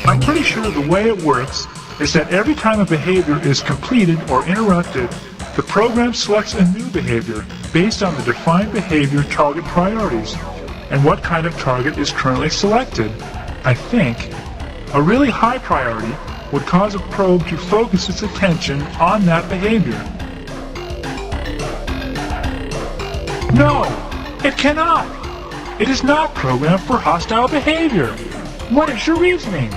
I'm pretty sure the way it works is that every time a behavior is completed or interrupted, the program selects a new behavior based on the defined behavior target priorities and what kind of target is currently selected. I think a really high priority would cause a probe to focus its attention on that behavior. No, it cannot. It is not programmed for hostile behavior. What is your reasoning?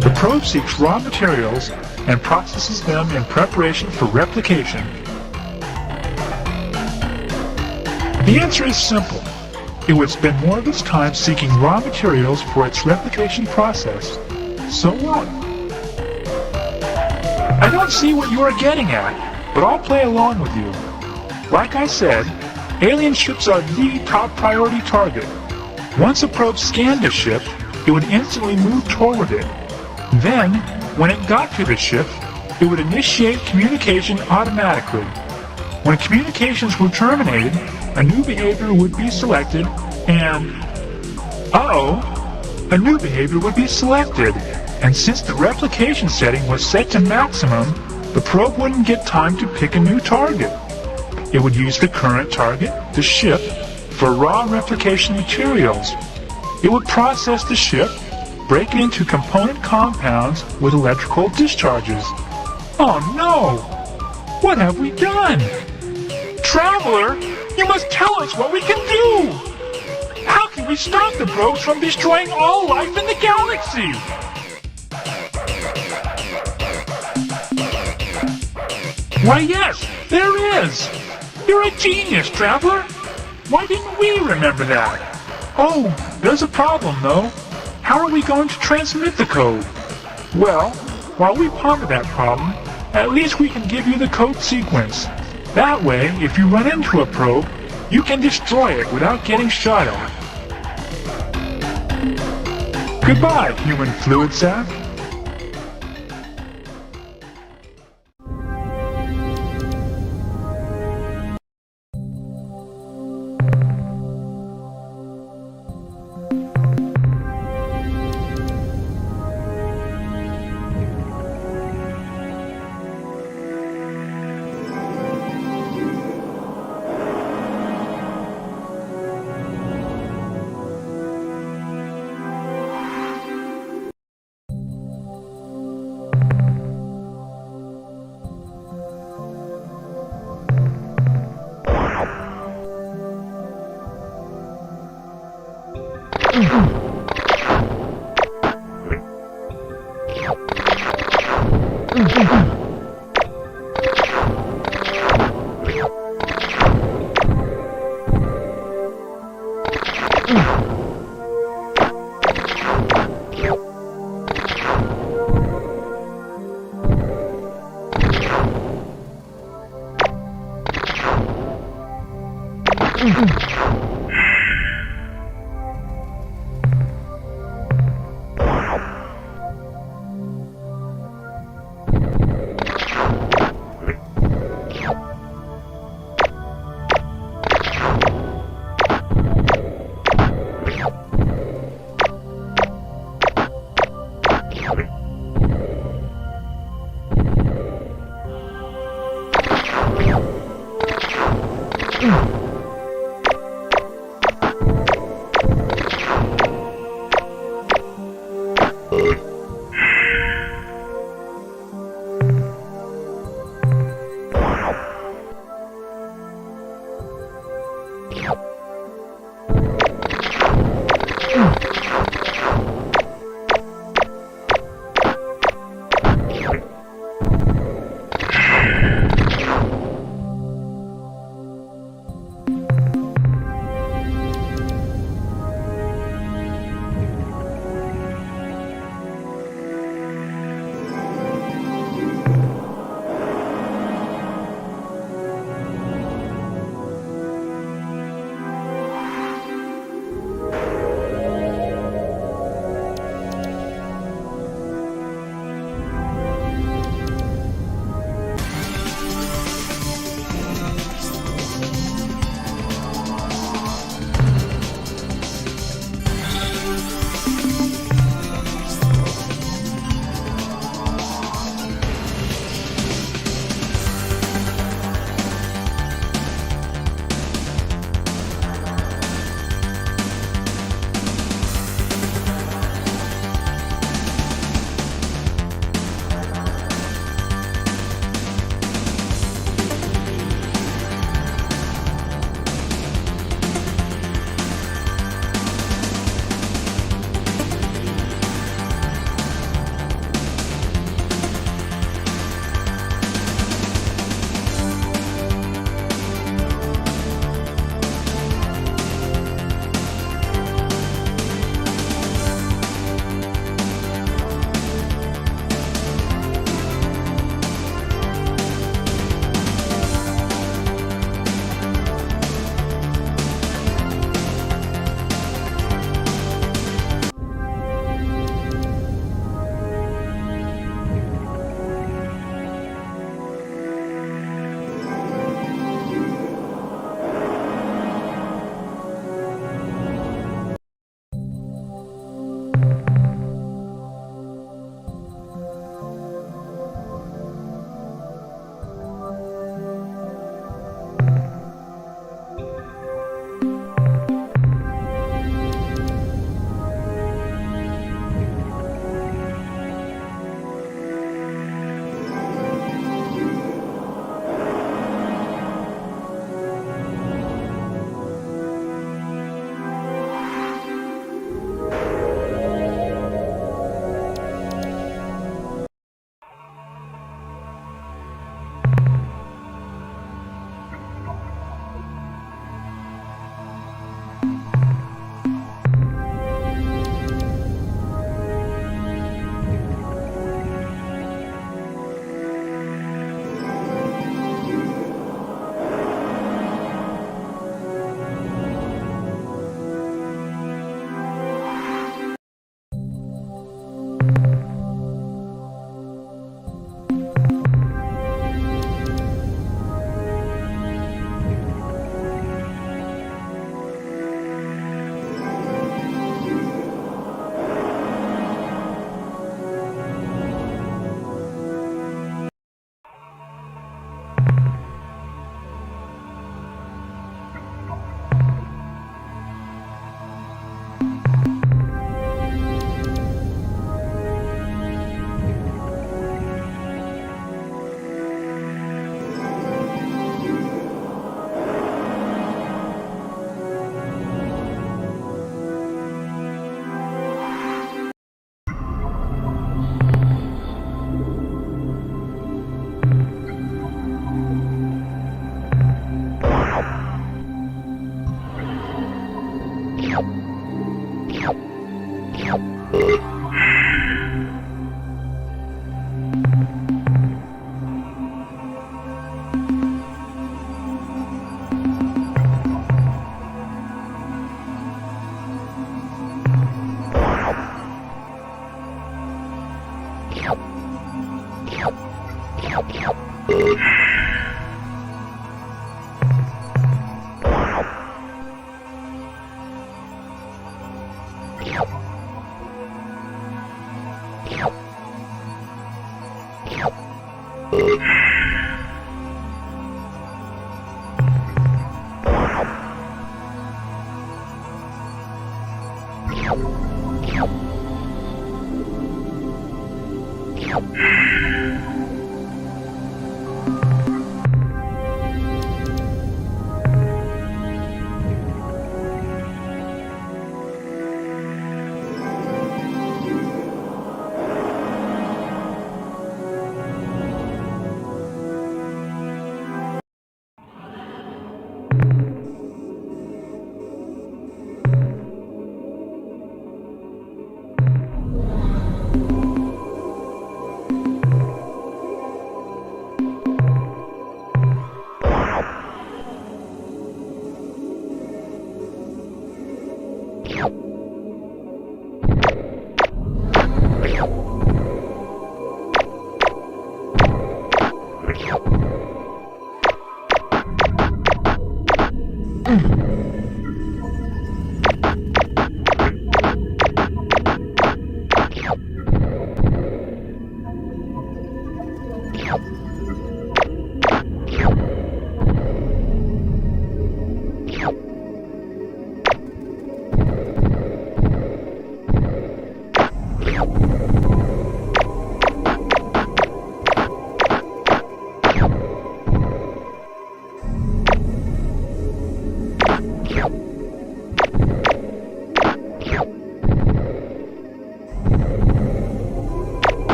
The probe seeks raw materials and processes them in preparation for replication. The answer is simple. It would spend more of its time seeking raw materials for its replication process. So what? I don't see what you are getting at, but I'll play along with you. Like I said, alien ships are the top priority target. Once a probe scanned a ship, it would instantly move toward it. Then, when it got to the ship, it would initiate communication automatically. When communications were terminated, a new behavior would be selected and... a new behavior would be selected. And since the replication setting was set to maximum, the probe wouldn't get time to pick a new target. It would use the current target, the ship, for raw replication materials. It would process the ship, break it into component compounds with electrical discharges. Oh no! What have we done? Traveler, you must tell us what we can do! How can we stop the probes from destroying all life in the galaxy? Why yes, there is! You're a genius, Traveler! Why didn't we remember that? Oh, there's a problem though. How are we going to transmit the code? Well, while we ponder that problem, at least we can give you the code sequence. That way, if you run into a probe, you can destroy it without getting shot at. Goodbye, human fluid sack.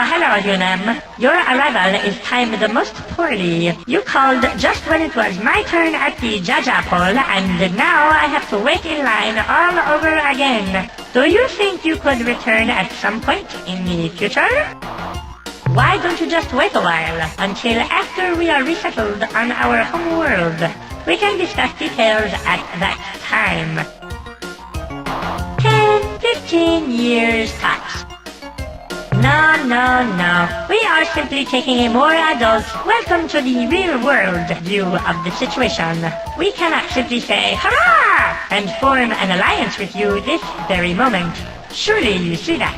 hello, Unam. Your arrival is timed most poorly. You called just when it was my turn at the Jaja poll, and now I have to wait in line all over again. Do you think you could return at some point in the future? Why don't you just wait a while, until after we are resettled on our home world? We can discuss details at that time. 10, 15 years tops. No. We are simply taking a more adult, welcome to the real world view of the situation. We cannot simply say, hurrah! And form an alliance with you this very moment. Surely you see that.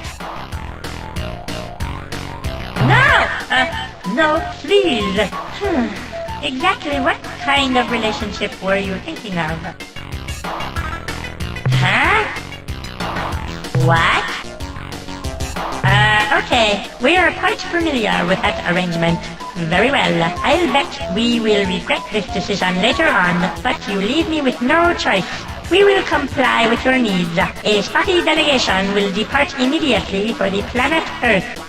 No, please. Exactly what kind of relationship were you thinking of? Huh? What? Okay, we are quite familiar with that arrangement. Very well, I'll bet we will regret this decision later on, but you leave me with no choice. We will comply with your needs. A spotty delegation will depart immediately for the planet Earth.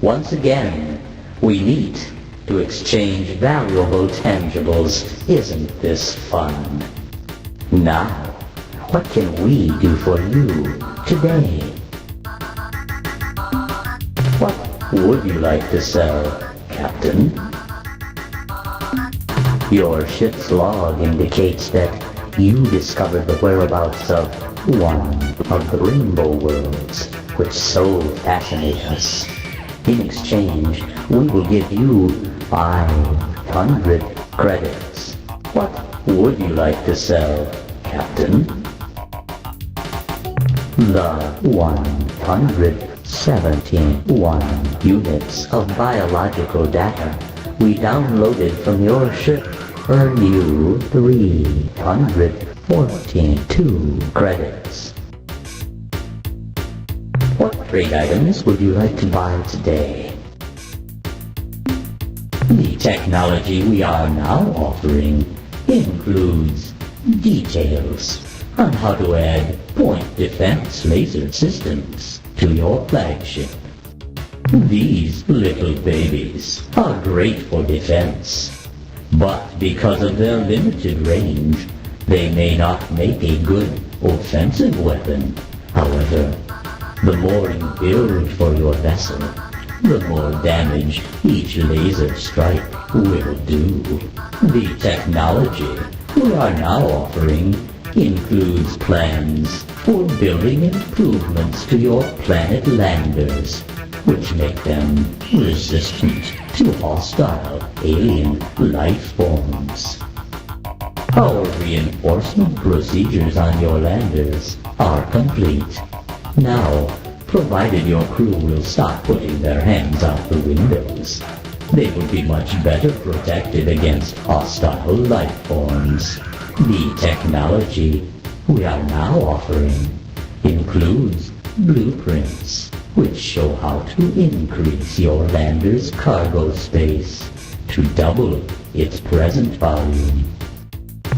Once again, we meet to exchange valuable tangibles. Isn't this fun? Now, what can we do for you today? What would you like to sell, Captain? Your ship's log indicates that you discovered the whereabouts of one of the rainbow worlds, which so fascinate us. In exchange, we will give you 500 credits. What would you like to sell, Captain? The 171 units of biological data we downloaded from your ship earn you 342 credits. What trade items would you like to buy today? The technology we are now offering includes details on how to add point defense laser systems to your flagship. These little babies are great for defense, but because of their limited range, they may not make a good offensive weapon. However, the more you build for your vessel, the more damage each laser strike will do. The technology we are now offering includes plans for building improvements to your planet landers. which make them resistant to hostile alien life forms. Our reinforcement procedures on your landers are complete. Now, provided your crew will stop putting their hands out the windows, they will be much better protected against hostile life forms. The technology we are now offering includes blueprints which show how to increase your lander's cargo space to double its present volume.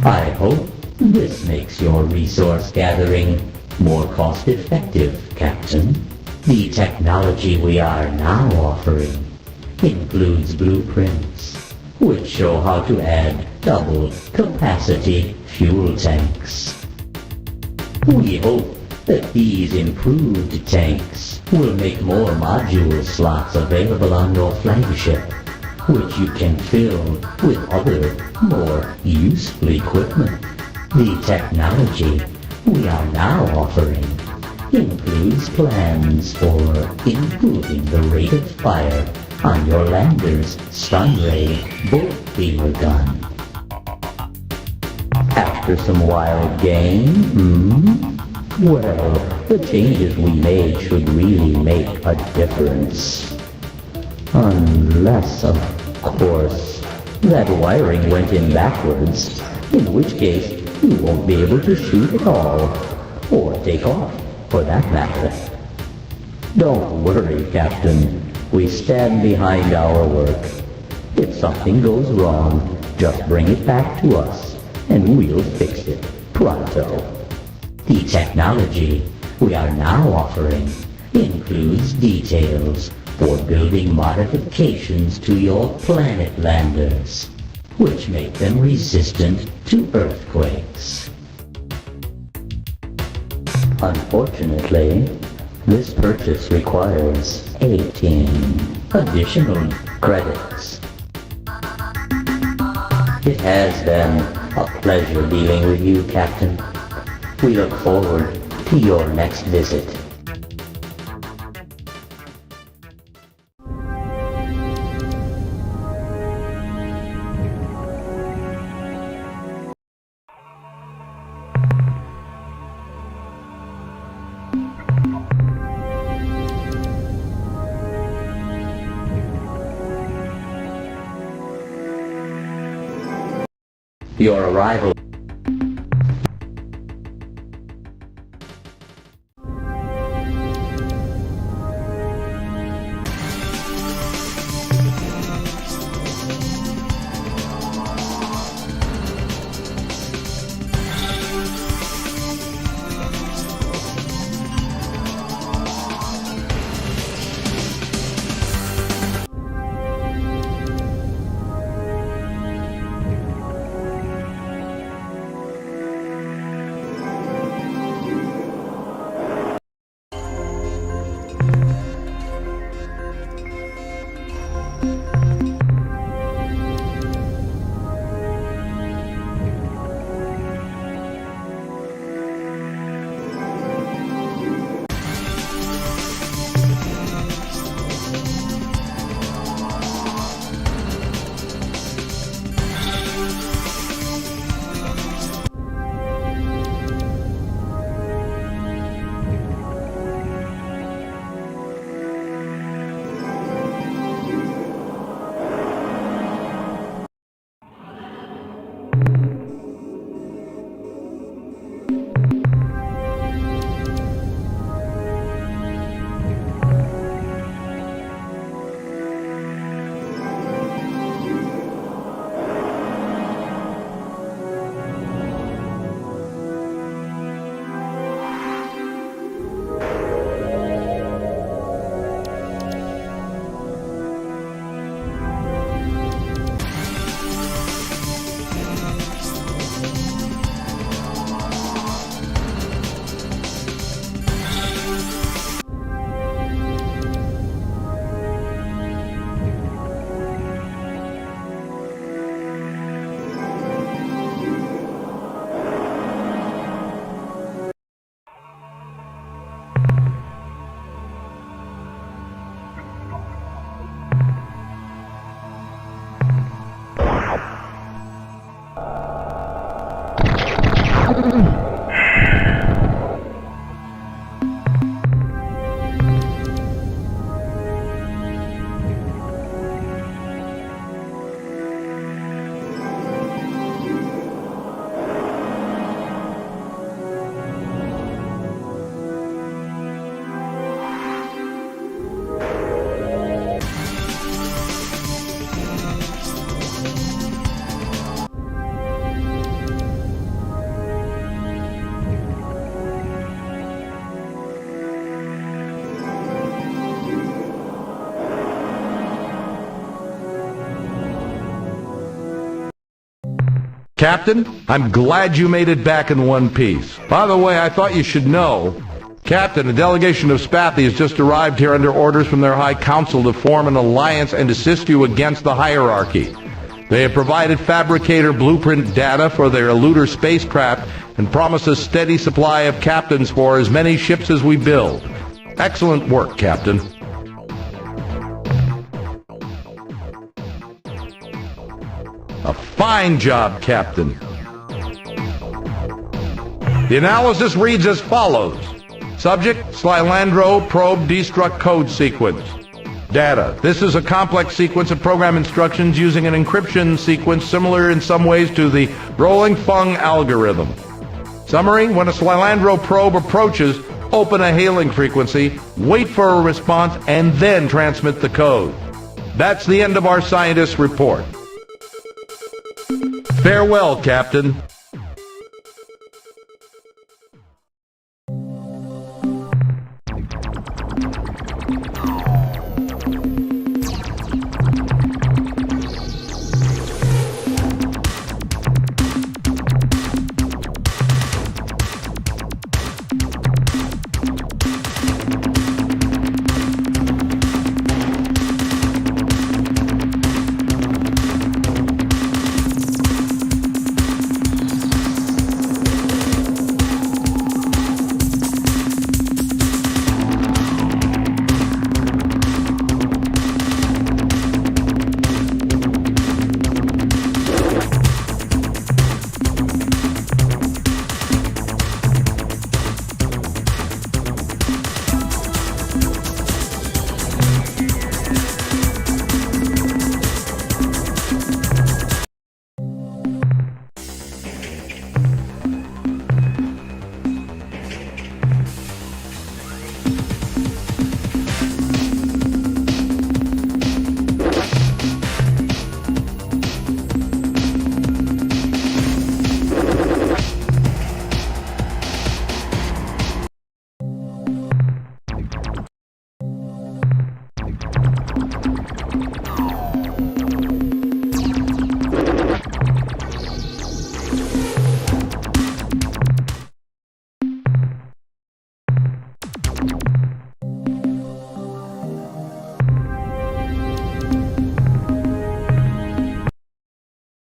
I hope this makes your resource gathering more cost-effective, Captain. The technology we are now offering includes blueprints which show how to add double capacity fuel tanks. We hope that these improved tanks will make more module slots available on your flagship, which you can fill with other, more useful equipment. The technology we are now offering includes plans for improving the rate of fire on your lander's stun ray bullet beamer gun. After some wild game, well, the changes we made should really make a difference. Unless, of course, that wiring went in backwards, in which case you won't be able to shoot at all, or take off, for that matter. Don't worry, Captain. We stand behind our work. If something goes wrong, just bring it back to us, and we'll fix it pronto. The technology we are now offering includes details for building modifications to your planet landers, which make them resistant to earthquakes. Unfortunately, this purchase requires 18 additional credits. It has been a pleasure dealing with you, Captain. We look forward to your next visit. Your arrival. Captain, I'm glad you made it back in one piece. By the way, I thought you should know, Captain, a delegation of Spathi has just arrived here under orders from their High Council to form an alliance and assist you against the hierarchy. They have provided fabricator blueprint data for their eluder spacecraft and promised a steady supply of captains for as many ships as we build. Excellent work, Captain. A fine job, Captain. The analysis reads as follows. Subject, Slylandro probe destruct code sequence. Data. This is a complex sequence of program instructions using an encryption sequence similar in some ways to the rolling Fung algorithm. Summary, when a Slylandro probe approaches, open a hailing frequency, wait for a response, and then transmit the code. That's the end of our scientist's report. Farewell, Captain.